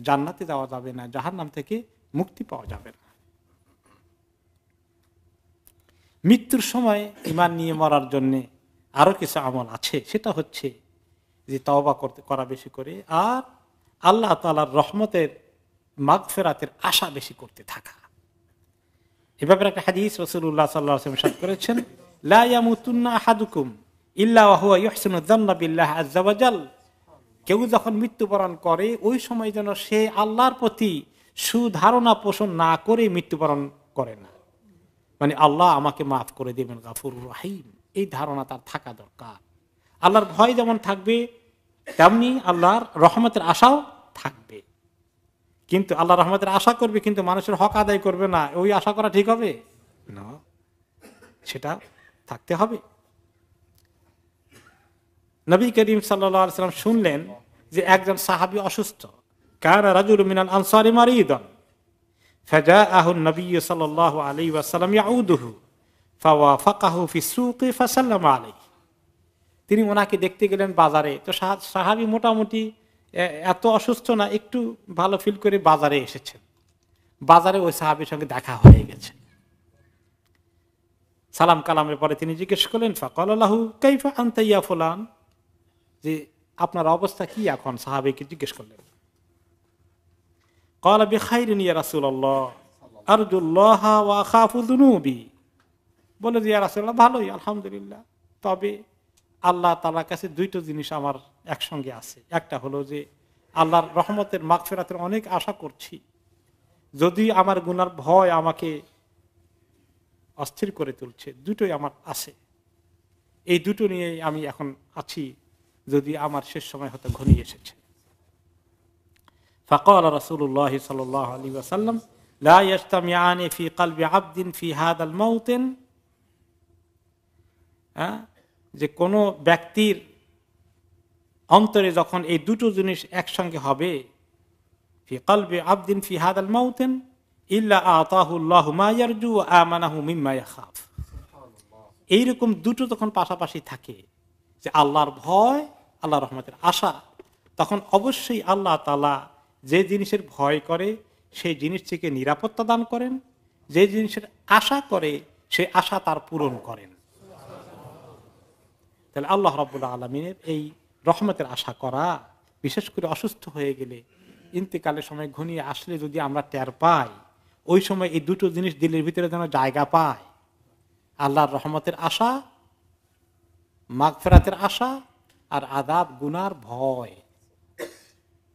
জান্নাতে যাওয়া যাবে না, জাহান্নাম থেকে মুক্তি পাওয়া যাবে না। মৃত্যুর সময় ঈমান নিয়ে মরার জন্য আরো কিছু আমল আছে, সেটা হচ্ছে যে তওবা করা বেশি করে, আর আল্লাহ তাআলার রহমতের মাগফিরাতের আশা বেশি করতে থাকা। এভাবে একটা হাদিস রাসূলুল্লাহ সাল্লাল্লাহু আলাইহি ওয়াসাল্লাম ইরশাদ করেছেন, লা ইয়ামুতুন্না আহাদুকুম ইল্লা ওয়া হুয়া ইহসিনু যান্না বিল্লাহি আযজা ওয়া জাল। কেউ যখন মৃত্যুবরণ করে ওই সময় যেন সে আল্লাহর প্রতি সুধারণা পোষণ না করে মৃত্যুবরণ করে না, মানে আল্লাহ আমাকে মাফ করে দেবেন, গাফুরুর রহিম, এই ধারণা তার থাকা দরকার। আল্লাহর ভয় যেমন থাকবে তেমনি আল্লাহর রহমতের আশাও থাকবে। কিন্তু আল্লাহ রহমতের আশা করবে কিন্তু মানুষের হক আদায় করবে না, ওই আশা করা ঠিক হবে না, সেটা থাকতে হবে। নবী করিম সাল্লাল্লাহু আলাইহি ওয়াসাল্লাম শুনলেন যে একজন সাহাবী অসুস্থ। কানা রাজুলুম মিনাল আনসারি মারিদান ফাজাআহু নবী সাল্লাল্লাহু আলাইহি ওয়াসাল্লাম ইয়াউদুহু ফাওয়াফাকাহু ফি সুকি ফাসাল্লামা আলাইহি। তিনি ওনাকে দেখতে গেলেন বাজারে। তো সাহাবী মোটামুটি এত অসুস্থ না, একটু ভালো ফিল করে বাজারে এসেছেন। বাজারে ওই সাহাবীর সঙ্গে দেখা হয়ে গেছে। সালাম কালামের পরে তিনি জিজ্ঞেস করলেন ফাকাল লাহু কাইফা আনতা ইয়া ফুলান, যে আপনার অবস্থা কি এখন? সাহাবীকে জিজ্ঞেস করলেন। ক্বালা বিখাইরিন ইয়া রাসূলুল্লাহ আরজুল্লাহ ওয়া আখাফু যুনুবি। বলে যে ইয়া রাসূলুল্লাহ ভালোই আলহামদুলিল্লাহ, তবে আল্লাহ তাআলার কাছে দুইটা জিনিস আমার একসঙ্গে আছে। একটা হলো যে আল্লাহর রহমতের মাগফিরাতের অনেক আশা করছি, যদি আমার গুনার ভয় আমাকে অস্থির করে তুলছে, দুটোই আমার আছে। এই দুটো নিয়ে আমি এখন আছি, যদি আমার শেষ সময় হতে ঘনিয়ে এসেছে। ফাকাল রাসূলুল্লাহ সাল্লাল্লাহু আলাইহি ওয়াসাল্লাম লা ইয়াজতামিআনি ফি কলবি আবদিন ফি হাদাল মাউতিন, যে কোনো ব্যক্তির অন্তরে যখন এই দুটো জিনিস একসঙ্গে হবে, ফি কলবি আবদিন ফি হাদাল মাউতিন ইল্লা আতাহু আল্লাহু মা ইয়ারজু ওয়া আমানাহু মিম্মা ইয়াখাফ। এইরকম দুটো যখন পাশাপাশি থাকে, যে আল্লাহর ভয়, আল্লাহর রহমতের আশা, তখন অবশ্যই আল্লাহ তাআলা যে জিনিসের ভয় করে সেই জিনিস থেকে নিরাপত্তা দান করেন, যে জিনিসের আশা করে সেই আশা তার পূরণ করেন। তাহলে আল্লাহ রাব্বুল আলামিনের এই রহমতের আশা করা, বিশেষ করে অসুস্থ হয়ে গেলে, ইন্তেকালের সময় ঘনিয়ে আসলে যদি আমরা টের পাই, ওই সময় এই দুটো জিনিস দিলের ভিতরে যেন জায়গা পায়, আল্লাহর রহমতের আশা, মাগফিরাতের আশা, আর আযাব গুনার ভয়,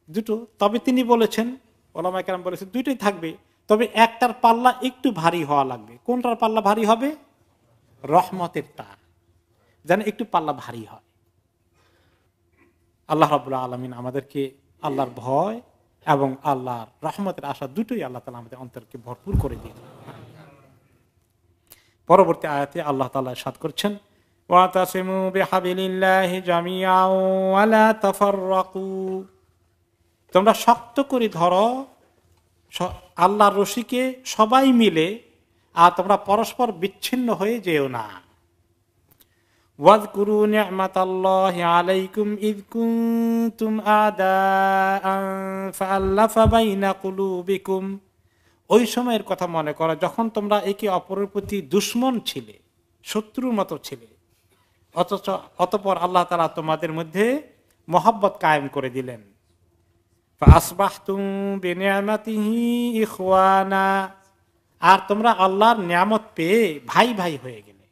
দুটো। তবে তিনি বলেছেন, ওলামায়ে কেরাম বলেছেন দুইটাই থাকবে, তবে একটার পাল্লা একটু ভারী হওয়া লাগবে। কোনটার পাল্লা ভারী হবে? রহমতেরটা যেন একটু পাল্লা ভারী হয়। আল্লাহ রাব্বুল আলামিন আমাদেরকে আল্লাহর ভয় এবং আল্লাহর রহমতের আশা দুটোই আল্লাহ তাআলা আমাদের অন্তরকে ভরপুর করে দিন। পরবর্তী আয়াতে আল্লাহ তাআলা ইরশাদ করছেন ওয়াতাসিমু বিহাবিলিল্লাহি জামিআন ওয়া লা তাফাররাকু, তোমরা শক্ত করে ধরো আল্লাহর রশিকে সবাই মিলে, আর তোমরা পরস্পর বিচ্ছিন্ন হয়ে যেও না। ওয়াজকুরু নি'মাতাল্লাহি আলাইকুম ইয কুনতুম আদাআন ফাআল্লাফা বাইনা কুলুবিকুম, ওই সময়ের কথা মনে করো যখন তোমরা একে অপরের প্রতি দুশমন ছিলে, শত্রুর মতো ছিলে, অতঃপর আল্লাহ তাআলা তোমাদের মধ্যে মহব্বত কায়েম করে দিলেন। ফাসবাহতুম বিনিআমাতিহি ইখওয়ানা, আর তোমরা আল্লাহর নিয়ামত পেয়ে ভাই ভাই হয়ে গেলে।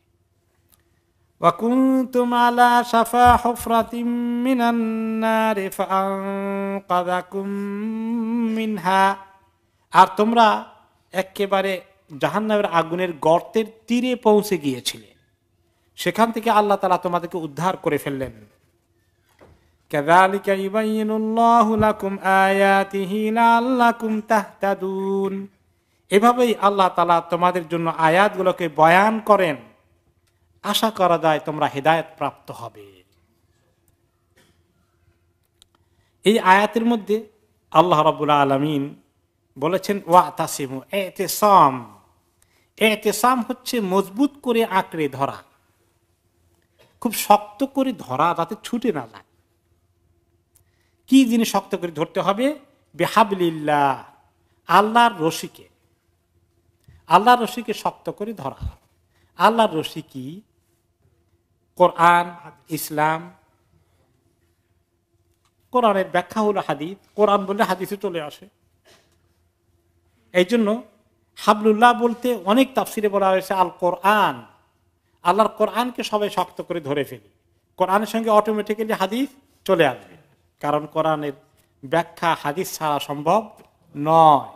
ওয়া কুনতুম আলা শাফা হুফরাতিম মিনান নারি ফাআনকাযাকুম মিনহা, আর তোমরা একেবারে জাহান্নামের আগুনের গর্তের তীরে পৌঁছে গিয়েছিলে, সেখান থেকে আল্লাহ তাআলা তোমাদেরকে উদ্ধার করে ফেললেন। কাযালিকা ইউবাইয়িনুল্লাহু লাকুম আয়াতিহি লাআল্লাকুম তাহতাদুন, এভাবেই আল্লাহ তাআলা তোমাদের জন্য আয়াতগুলোকে বয়ান করেন, আশা করা যায় তোমরা হেদায়েত প্রাপ্ত হবে। এই আয়াতের মধ্যে আল্লাহ রাব্বুল আলামিন বলেছেন ওয়াতাসিমু, ইতিসাম। ইতিসাম হচ্ছে মজবুত করে আঁকড়ে ধরা, খুব শক্ত করে ধরা যাতে ছুটে না যায়। কি জিনিস শক্ত করে ধরতে হবে? বিহাবলিল্লাহ, আল্লাহর রশিকে, আল্লাহর রশিকে শক্ত করে ধরা। আল্লাহর রশি কি? কোরআন, ইসলাম। কোরআনের ব্যাখ্যা হলো হাদিস, কোরআন বললে হাদিসে চলে আসে। এই জন্য হাবলুল্লাহ বলতে অনেক তাফসিরে বলা হয়েছে আল কোরআন, আল্লাহর কোরআনকে সবাই শক্ত করে ধরে ফেলি, কোরআনের সঙ্গে অটোমেটিক্যালি হাদিস চলে আসবে, কারণ কোরআনের ব্যাখ্যা হাদিস ছাড়া সম্ভব নয়।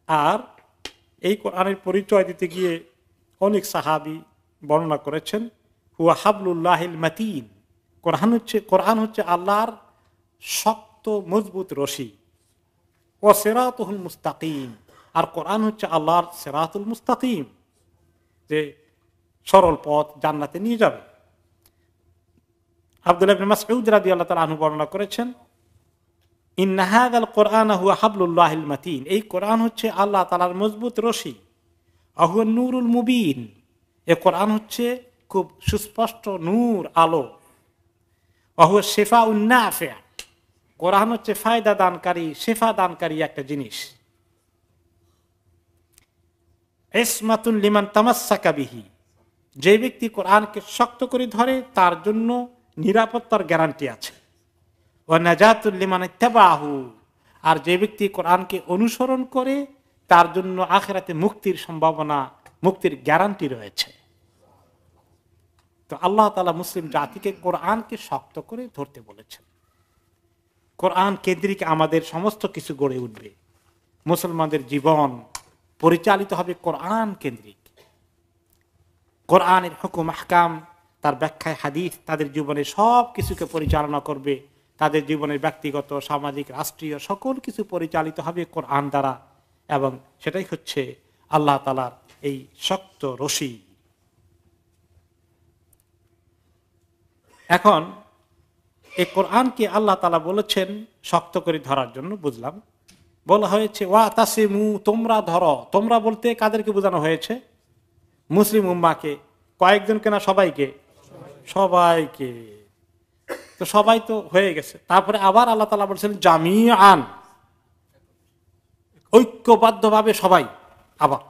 আর এই কোরআনের পরিচয় দিতে গিয়ে অনেক সাহাবী বর্ণনা করেছেন। হুয়া হাবলুল্লাহিল মাতিন, কোরআন হচ্ছে আল্লাহর শক্ত মজবুত রশি। ও সিরাতুল মুস্তাকিম, আর কোরআন হচ্ছে আল্লাহর সিরাতুল মুস্তাকিম, যে সরল পথ জান্নাতে নিয়ে যাবে। আব্দুল্লাহ ইবনে মাসউদ রাদিয়াল্লাহু তাআলা আনহু বর্ণনা করেছেন, ইন্না হাযাল কোরআন হুয়া হাবলুল্লাহিল মাতিন, এই কোরআন হচ্ছে আল্লাহ তাআলার মজবুত রশি। হুয়া নূরুল মুবিন, এই কোরআন হচ্ছে খুব সুস্পষ্ট নূর, আলো। হুয়া শিফাউন নাফি', কোরআন হচ্ছে ফায়দা দানকারী, শিফা দানকারী একটা জিনিস। ইসমাতুন লিমান তামাসসাকা বিহি, যে ব্যক্তি কোরআনকে শক্ত করে ধরে তার জন্য নিরাপত্তার গ্যারান্টি আছে। ওয়া নাজাতুল লিমান ইত্তাবাহু, আর যে ব্যক্তি কোরআনকে অনুসরণ করে তার জন্য আখিরাতে মুক্তির সম্ভাবনা, মুক্তির গ্যারান্টি রয়েছে। তো আল্লাহ তাআলা মুসলিম জাতিকে কোরআনকে শক্ত করে ধরতে বলেছেন। কোরআন কেন্দ্রিক আমাদের সমস্ত কিছু গড়ে উঠবে, মুসলমানদের জীবন পরিচালিত হবে কোরআন কেন্দ্রিক। কোরআনের হুকুম আহকাম, তার ব্যাখ্যায় হাদিস তাদের জীবনে সব কিছুকে পরিচালনা করবে। তাদের জীবনের ব্যক্তিগত, সামাজিক, রাষ্ট্রীয় সকল কিছু পরিচালিত হবে কোরআন দ্বারা, এবং সেটাই হচ্ছে আল্লাহ তাআলার এই শক্ত রশি। এখন এই কোরআনকে আল্লাহ তাআলা বলেছেন শক্ত করে ধরার জন্য, বুঝলাম। বলা হয়েছে ওয়াতাসিমু, তোমরা ধরো। তোমরা বলতে কাদেরকে বোঝানো হয়েছে? মুসলিম উম্মাহকে। কয়েকজনকে না সবাইকে? সবাইকে। তো সবাই তো হয়ে গেছে। তারপরে আবার আল্লাহ তাআলা বলছেন জামিআন, ঐক্যবদ্ধভাবে সবাই। আবার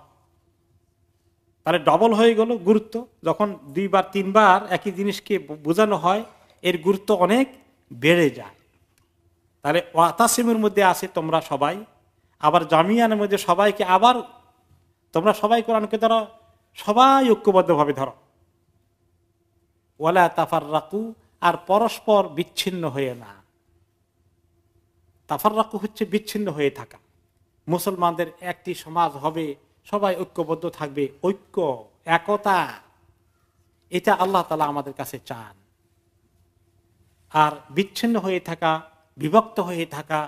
তাহলে ডবল হয়ে গেল গুরুত্ব। যখন দুইবার তিনবার একই জিনিসকে বোঝানো হয়, এর গুরুত্ব অনেক বেড়ে যায়। তাহলে ওয়াতাসিমের মধ্যে আছে তোমরা সবাই, আবার জামিয়ানের মধ্যে সবাইকে, আবার তোমরা সবাই কোরআনকে ধরো, সবাই ঐক্যবদ্ধভাবে ধরো। ওয়ালা তাফাররাকু, আর পরস্পর বিচ্ছিন্ন হয়ে না। তাফাররাকু হচ্ছে বিচ্ছিন্ন হয়ে থাকা। মুসলমানদের একটি সমাজ হবে, সবাই ঐক্যবদ্ধ থাকবে, ঐক্য, একতা, এটা আল্লাহ তাআলা আমাদের কাছে চান। আর বিচ্ছিন্ন হয়ে থাকা, বিভক্ত হয়ে থাকা,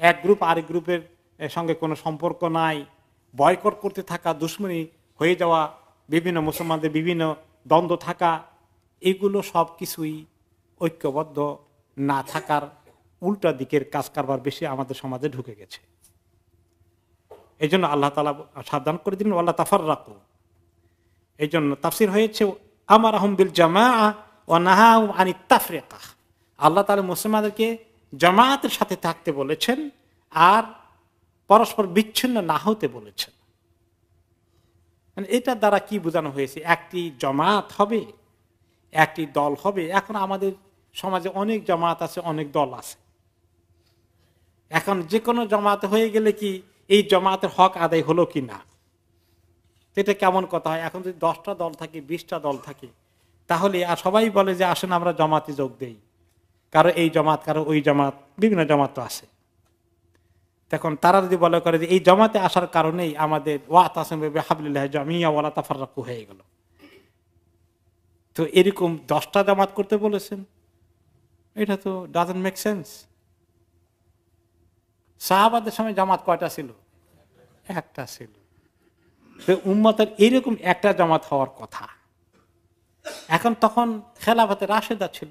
এক গ্রুপ আরেক গ্রুপের সঙ্গে কোনো সম্পর্ক নাই, বয়কট করতে থাকা, দুশ্মনী হয়ে যাওয়া, বিভিন্ন মুসলমানদের বিভিন্ন দ্বন্দ্ব থাকা, এগুলো সব কিছুই ঐক্যবদ্ধ না থাকার উল্টা দিকের কাজ কারবার বেশি আমাদের সমাজে ঢুকে গেছে। এই জন্য আল্লাহ তাআলা সাবধান করে দিলেন ওয়ালা তাফাররাকু। এই জন্য তাফসীর হয়েছে আমারহুম বিল জামাআ ওয়া নাহাহুম আনিত তাফরিকা। আল্লাহ তাআলা মুসলমানদেরকে জামায়াতের সাথে থাকতে বলেছেন আর পরস্পর বিচ্ছিন্ন না হতে বলেছেন। মানে এটা দ্বারা কি বোঝানো হয়েছে? একটি জামায়াত হবে, একটি দল হবে। এখন আমাদের সমাজে অনেক জামায়াত আছে, অনেক দল আছে। এখন যে কোনো জামায়াত হয়ে গেলে কি এই জামায়াতের হক আদায় হলো কি না, এটা কেমন কথা হয়? এখন যদি 10টা দল থাকে, 20টা দল থাকে, তাহলে আর সবাই বলে যে আসেন আমরা জামাতে যোগ দেই, কারো এই জামাত, কারো ওই জামাত, বিভিন্ন জামাত তো আছে। তখন তারা যদি বলে করে যে এই জামাতে আসার কারণেই আমাদের ওয়াতাসিমু বিহাবলিল্লাহি জামিআ ওয়ালা তাফাররাকু হয়ে গেল, তো এরকম 10টা জামাত করতে বলেছেন, এটা তো ডাজন্ট মেক সেন্স। সাহাবাদের সময় জামাত কয়টা ছিল? একটা ছিল। তো উম্মতের এরকম একটা জামাত হওয়ার কথা। এখন তখন খেলাফতে রাশেদা ছিল,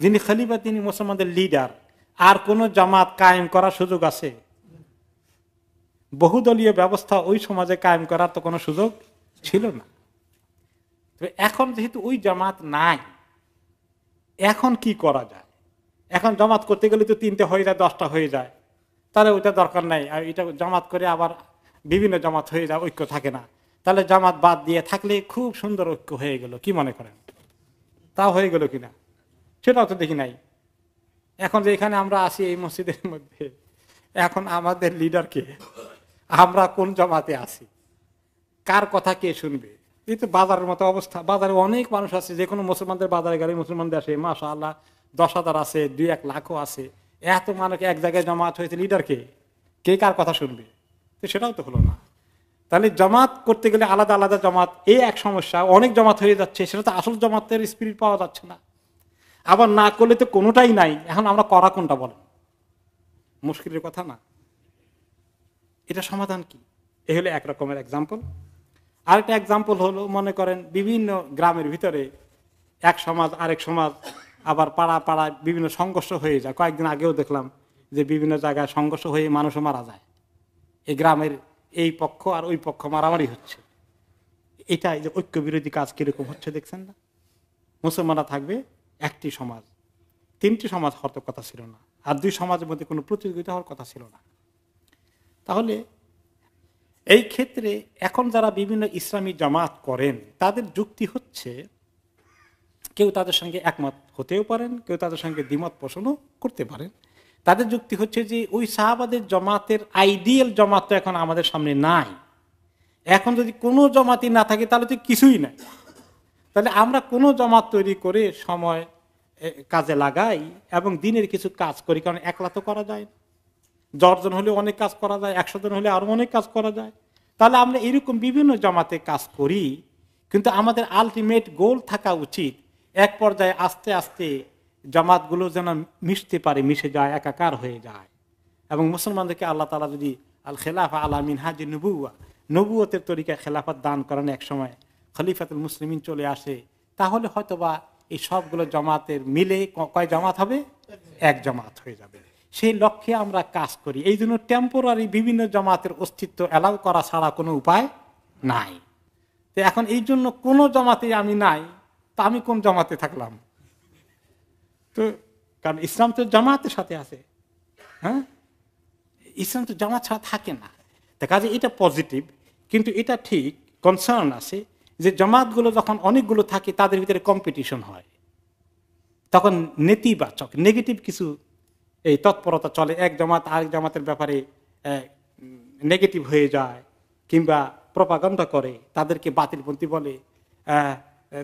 যিনি খলিফা, তিনি মুসলমানদের লিডার। আর কোন জামাত কায়েম করার সুযোগ আছে? বহুদলীয় ব্যবস্থা ওই সমাজে কায়েম করার তো কোনো সুযোগ ছিল না। তো এখন যেহেতু ওই জামাত নাই, এখন কি করা যায়? এখন জামাত করতে গেলে তো 3টে হয়ে যায়, 10টা হয়ে যায়, তাহলে ওইটা দরকার নাই। আর এটা জামাত করে আবার বিভিন্ন জামাত হয়ে যায়, ঐক্য থাকে না। তাহলে জামাত বাদ দিয়ে থাকলে খুব সুন্দর ঐক্য হয়ে গেল, কি মনে করেন? তাও হয়ে গেল কিনা সেটাও তো দেখি নাই। এখন যে এখানে আমরা আসি এই মসজিদের মধ্যে, এখন আমাদের লিডারকে, আমরা কোন জামাতে আছি, কার কথা কে শুনবে? এই তো বাজারের মতো অবস্থা। বাজারে অনেক মানুষ আছে, যে কোনো মুসলমানদের বাজারে গেলে মুসলমানদের আসে, মাশাআল্লাহ 10,000 আছে, 2-1 লাখও আছে। এত মানুষ এক জায়গায় জমাত হয়েছে, লিডারকে কে কার কথা শুনবে? তো সেটাও তো হলো না। তাহলে জামাত করতে গেলে আলাদা আলাদা জামাত, এই এক সমস্যা। অনেক জামাত হয়ে যাচ্ছে, সেটা তো আসল জামাতের স্পিরিট পাওয়া যাচ্ছে না। আবার না করলে তো কোনোটাই নাই। এখন আমরা করা কোনটা বলেন? মুশকিলের কথা না? এটা সমাধান কি? এ হলো এক রকমের এক্সাম্পল। আরেকটা এক্সাম্পল হলো, মনে করেন বিভিন্ন গ্রামের ভিতরে এক সমাজ আরেক সমাজ, আবার পাড়া পাড়ায় বিভিন্ন সংঘর্ষ হয়ে যায়। কয়েকদিন আগেও দেখলাম যে বিভিন্ন জায়গায় সংঘর্ষ হয়ে মানুষও মারা যায়। এই গ্রামের এই পক্ষ আর ওই পক্ষ মারামারি হচ্ছে। এটা এই যে ঐক্য বিরোধী কাজ কিরকম হচ্ছে দেখছেন না? মুসলমানরা থাকবে একটি সমাজ, তিনটি সমাজ হওয়ার তো কথা ছিল না, আর দুই সমাজের মধ্যে কোনো প্রতিযোগিতা হওয়ার কথা ছিল না। তাহলে এই ক্ষেত্রে এখন যারা বিভিন্ন ইসলামী জামাত করেন, তাদের যুক্তি হচ্ছে, কেউ তাদের সঙ্গে একমত হতেও পারেন, কেউ তাদের সঙ্গে দ্বিমত পোষণও করতে পারেন। তাদের যুক্তি হচ্ছে যে ওই সাহাবাদের জামাতের আইডিয়াল জামাত তো এখন আমাদের সামনে নাই। এখন যদি কোনো জামাতই না থাকে তাহলে তো কিছুই নাই। তাহলে আমরা কোনো জামাত তৈরি করে সময় কাজে লাগাই এবং দিনের কিছু কাজ করি, কারণ একলা তো করা যায় না। 10 জন হলে অনেক কাজ করা যায়, 100 জন হলে আরো অনেক কাজ করা যায়। তাহলে আমরা এরকম বিভিন্ন জামাতে কাজ করি, কিন্তু আমাদের আলটিমেট গোল থাকা উচিত এক পর্যায়ে আস্তে আস্তে জামাতগুলো যেন মিশতে পারে, মিশে যায়, একাকার হয়ে যায়। এবং মুসলমানদেরকে আল্লাহ তাআলা যদি আল খেলাফা আলা মিনহাজি নবুওয়া, নবুয়তের তরিকায় খেলাফত দান করেন, এক সময় খলিফাতুল মুসলিমিন চলে আসে, তাহলে হয়তোবা এই সবগুলো জামাতের মিলে কয় জামাত হবে? এক জামাত হয়ে যাবে। সেই লক্ষ্যে আমরা কাজ করি। এই জন্য টেম্পোরারি বিভিন্ন জামাতের অস্তিত্ব অ্যালাউ করা ছাড়া কোনো উপায় নাই। তো এখন এই জন্য কোনো জামাতে আমি নাই, তা আমি কোন জামাতে থাকলাম? তো কারণ ইসলাম তো জামাতের সাথে আছে। হ্যাঁ, ইসলাম তো জামাত ছাড়া থাকে না। তা কাজে এটা পজিটিভ, কিন্তু এটা ঠিক কনসার্ন আছে যে জামাতগুলো যখন অনেকগুলো থাকে তাদের ভিতরে কম্পিটিশন হয়, তখন নেতিবাচক নেগেটিভ কিছু এই তৎপরতা চলে। এক জামাত আরেক জামাতের ব্যাপারে নেগেটিভ হয়ে যায়, কিংবা প্রপাগান্ডা করে, তাদেরকে বাতিলপন্থী বলে,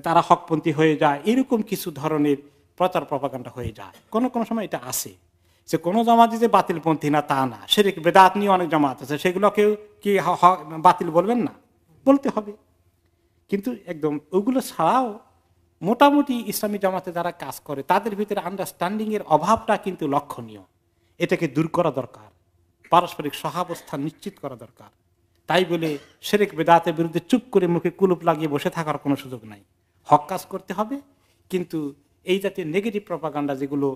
তারা হকপন্থী হয়ে যায়, এরকম কিছু ধরনের প্রচার প্রপাগান্ডা হয়ে যায়। কোনো কোনো সময় এটা আসে যে কোনো জামাত যে বাতিলপন্থী না তা না, শিরক বেদাত নিয়ে অনেক জামাত আছে, সেগুলোকেও কি বাতিল বলবেন না? বলতে হবে। কিন্তু একদম ওগুলো ছাড়াও মোটামুটি ইসলামী জামাতে যারা কাজ করে তাদের ভিতরে আন্ডারস্ট্যান্ডিং এর অভাবটা কিন্তু লক্ষণীয়। এটাকে দূর করা দরকার, পারস্পরিক সহাবস্থান নিশ্চিত করা দরকার। তাই বলে শিরক বেদাতের বিরুদ্ধে চুপ করে মুখে কুলুপ লাগিয়ে বসে থাকার কোনো সুযোগ নাই। হক কাজ করতে হবে, কিন্তু এই জাতীয় নেগেটিভ প্রপাগান্ডা যেগুলো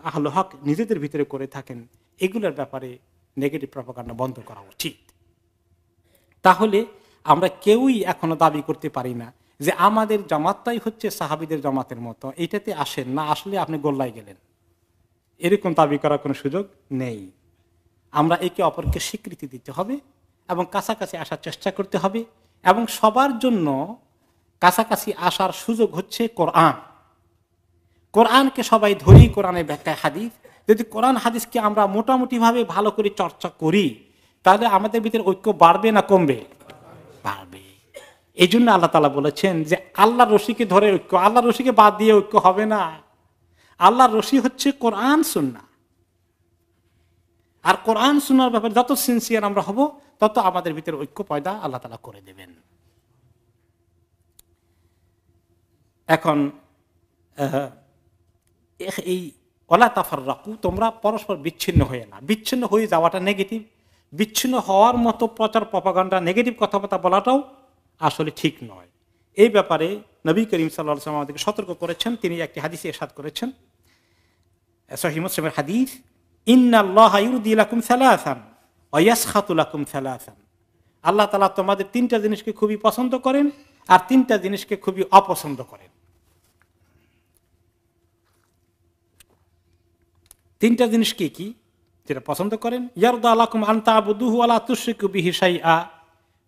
আহলে হক নিজেদের ভিতরে করে থাকেন, এগুলোর ব্যাপারে নেগেটিভ প্রপাগান্ডা বন্ধ করা উচিত। তাহলে আমরা কেউই এখনো দাবি করতে পারি না যে আমাদের জামাতটাই হচ্ছে সাহাবীদের জামাতের মতো। এইটাতে আসেন না, আসলে আপনি গোল্লায় গেলেন, এরকম দাবি করার কোনো সুযোগ নেই। আমরা একে অপরকে স্বীকৃতি দিতে হবে এবং কাছাকাছি আসার চেষ্টা করতে হবে। এবং সবার জন্য কাছাকাছি আসার সুযোগ হচ্ছে কোরআন। কোরআনকে সবাই ধরি, কোরআনের ব্যাখ্যায় হাদিস। যদি কোরআন হাদিসকে আমরা মোটামুটি ভাবে ভালো করে চর্চা করি, তাহলে আমাদের ভিতরে ঐক্য বাড়বে না কমবে? বাড়বে। এই জন্য আল্লাহ তাআলা বলেছেন যে আল্লাহর রশিকে ধরে ঐক্য, আল্লাহর রশিকে বাদ দিয়ে ঐক্য হবে না। আল্লাহর রশি হচ্ছে কোরআন সুন্নাহ। আর কোরআন সুন্নাহর ব্যাপারে যত সিনসিয়ার আমরা হব, তত আমাদের ভিতরে ঐক্য পয়দা আল্লাহ তাআলা করে দেবেন। এখন এই ওয়ালা তাফাররাকু, তোমরা পরস্পর বিচ্ছিন্ন হয়ে না। বিচ্ছিন্ন হয়ে যাওয়াটা নেগেটিভ। বিচ্ছিন্ন হওয়ার মতো প্রচার প্রপাগান্ডা, নেগেটিভ কথাবার্তা বলাটাও আসলে ঠিক নয়। এই ব্যাপারে নবী করিম সাল্লাল্লাহু আলাইহি ওয়াসাল্লাম আমাদেরকে সতর্ক করেছেন। তিনি একটি হাদিসে ইরশাদ করেছেন, সহিহ মুসলিমের হাদিস, ইন্নাল্লাহা ইউরদি লাকুম সালাসান ওয়া ইয়াসখাতু লাকুম সালাসান। আল্লাহ তাআলা তোমাদের তিনটা জিনিসকে খুবই পছন্দ করেন আর তিনটা জিনিসকে খুবই অপছন্দ করেন। তিনটা জিনিস কি কি যেটা পছন্দ করেন? ইয়ারদা লাকুম আন তা'বুদুহু ওয়া লা তুশরিকু বিহি শাইআ।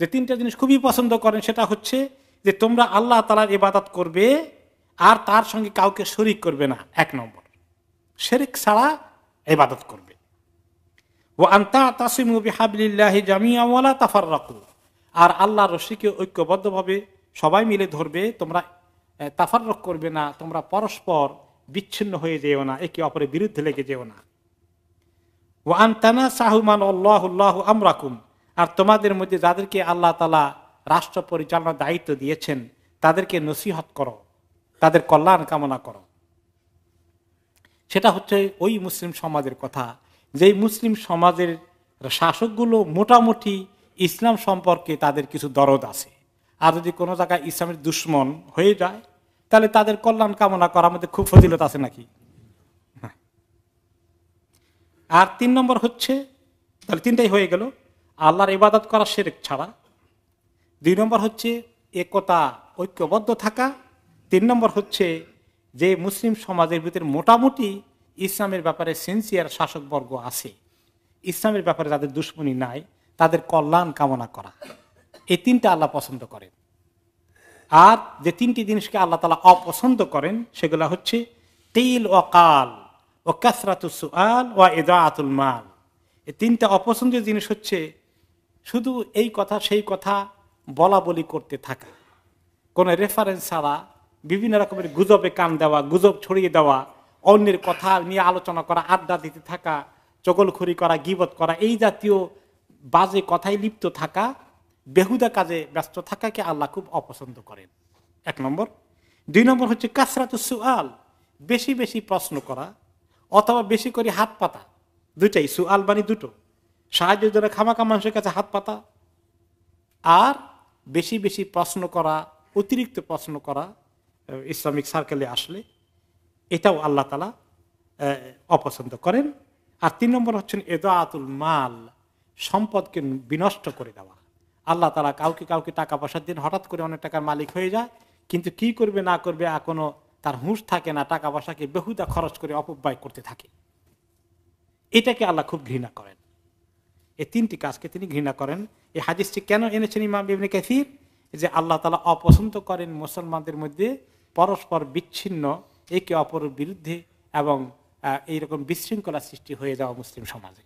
যে তিনটা জিনিস খুবই পছন্দ করেন সেটা হচ্ছে যে তোমরা আল্লাহ তাআলার ইবাদত করবে আর তার সঙ্গে কাউকে শরীক করবে না। এক নম্বর, শিরক ছাড়া ইবাদত করবে। ওয়া আন তা'তাসিমু বিহাবলিল্লাহি জামিআন ওয়া লা তাফাররাকু। আর আল্লাহর রশিকে ঐক্যবদ্ধভাবে সবাই মিলে ধরবে, তোমরা তাফাররুক করবে না, তোমরা পরস্পর বিচ্ছিন্ন হয়ে যেও না, একে অপরের বিরুদ্ধে লেগে যেও না। ওয়া আন তানাসাহু মান আল্লাহু আমরাকুম। আর তোমাদের মধ্যে যাদেরকে আল্লাহ তাআলা রাষ্ট্র পরিচালনার দায়িত্ব দিয়েছেন তাদেরকে নসিহত করো, তাদের কল্যাণ কামনা করো। সেটা হচ্ছে ওই মুসলিম সমাজের কথা, যেই মুসলিম সমাজের শাসকগুলো মোটামুটি ইসলাম সম্পর্কে তাদের কিছু দরদ আছে। আর যদি কোনো জায়গায় ইসলামের দুশ্মন হয়ে যায় তাহলে তাদের কল্যাণ কামনা করার মধ্যে খুব ফজিলত আছে নাকি? আর 3 নম্বর হচ্ছে, তাহলে 3টাই হয়ে গেল, আল্লাহর ইবাদত করা শিরক ছাড়া। 2 নম্বর হচ্ছে একতা, ঐক্যবদ্ধ থাকা। 3 নম্বর হচ্ছে যে মুসলিম সমাজের ভিতরে মোটামুটি ইসলামের ব্যাপারে সিনসিয়ার শাসকবর্গ আছে, ইসলামের ব্যাপারে যাদের দুশ্মনী নাই, তাদের কল্যাণ কামনা করা। এই 3টা আল্লাহ পছন্দ করেন। আর যে 3টি জিনিসকে আল্লাহ তাআলা অপছন্দ করেন সেগুলো হচ্ছে তিল ও কাল ও কাসরাতুস সুআল ও ইদাআতুল মাল। এই 3টা অপছন্দের জিনিস হচ্ছে শুধু এই কথা সেই কথা বলা বলি করতে থাকা, কোন রেফারেন্স ছাড়া বিভিন্ন রকমের গুজবে কান দেওয়া, গুজব ছড়িয়ে দেওয়া, অন্যের কথা নিয়ে আলোচনা করা, আড্ডা দিতে থাকা, চগলখড়ি করা, গীবত করা, এই জাতীয় বাজে কথায় লিপ্ত থাকা, বেহুদা কাজে ব্যস্ত থাকাকে আল্লাহ খুব অপছন্দ করেন। 1 নম্বর। 2 নম্বর হচ্ছে কাসরাতুস সুআল, বেশি বেশি প্রশ্ন করা অথবা বেশি করে হাত পাতা। 2টাই, সুআল মানে 2টো, সাহায্যের জন্য খামাখা মানুষের কাছে হাত পাতা আর বেশি বেশি প্রশ্ন করা, অতিরিক্ত প্রশ্ন করা ইসলামিক সার্কেলে আসলে, এটাও আল্লাহ তাআলা অপছন্দ করেন। আর 3 নম্বর হচ্ছেন ইদাআতুল মাল, সম্পদকে বিনষ্ট করে দেওয়া। আল্লাহ তাআলা কাউকে কাউকে টাকা পয়সার দিন হঠাৎ করে অনেক টাকার মালিক হয়ে যায়, কিন্তু কি করবে না করবে এখনো তার হুঁশ থাকে না, টাকা পয়সাকে বেহুদা খরচ করে অপব্যয় করতে থাকে। এটাকে আল্লাহ খুব ঘৃণা করেন। এই 3টি কাজকে তিনি ঘৃণা করেন। এই হাদিসটি কেন এনেছেন ইমাম ইবনে কাসির? যে আল্লাহ তাআলা অপছন্দ করেন মুসলমানদের মধ্যে পরস্পর বিচ্ছিন্ন, একে অপরের বিরুদ্ধে এবং এইরকম বিশৃঙ্খলা সৃষ্টি হয়ে যাওয়া মুসলিম সমাজে।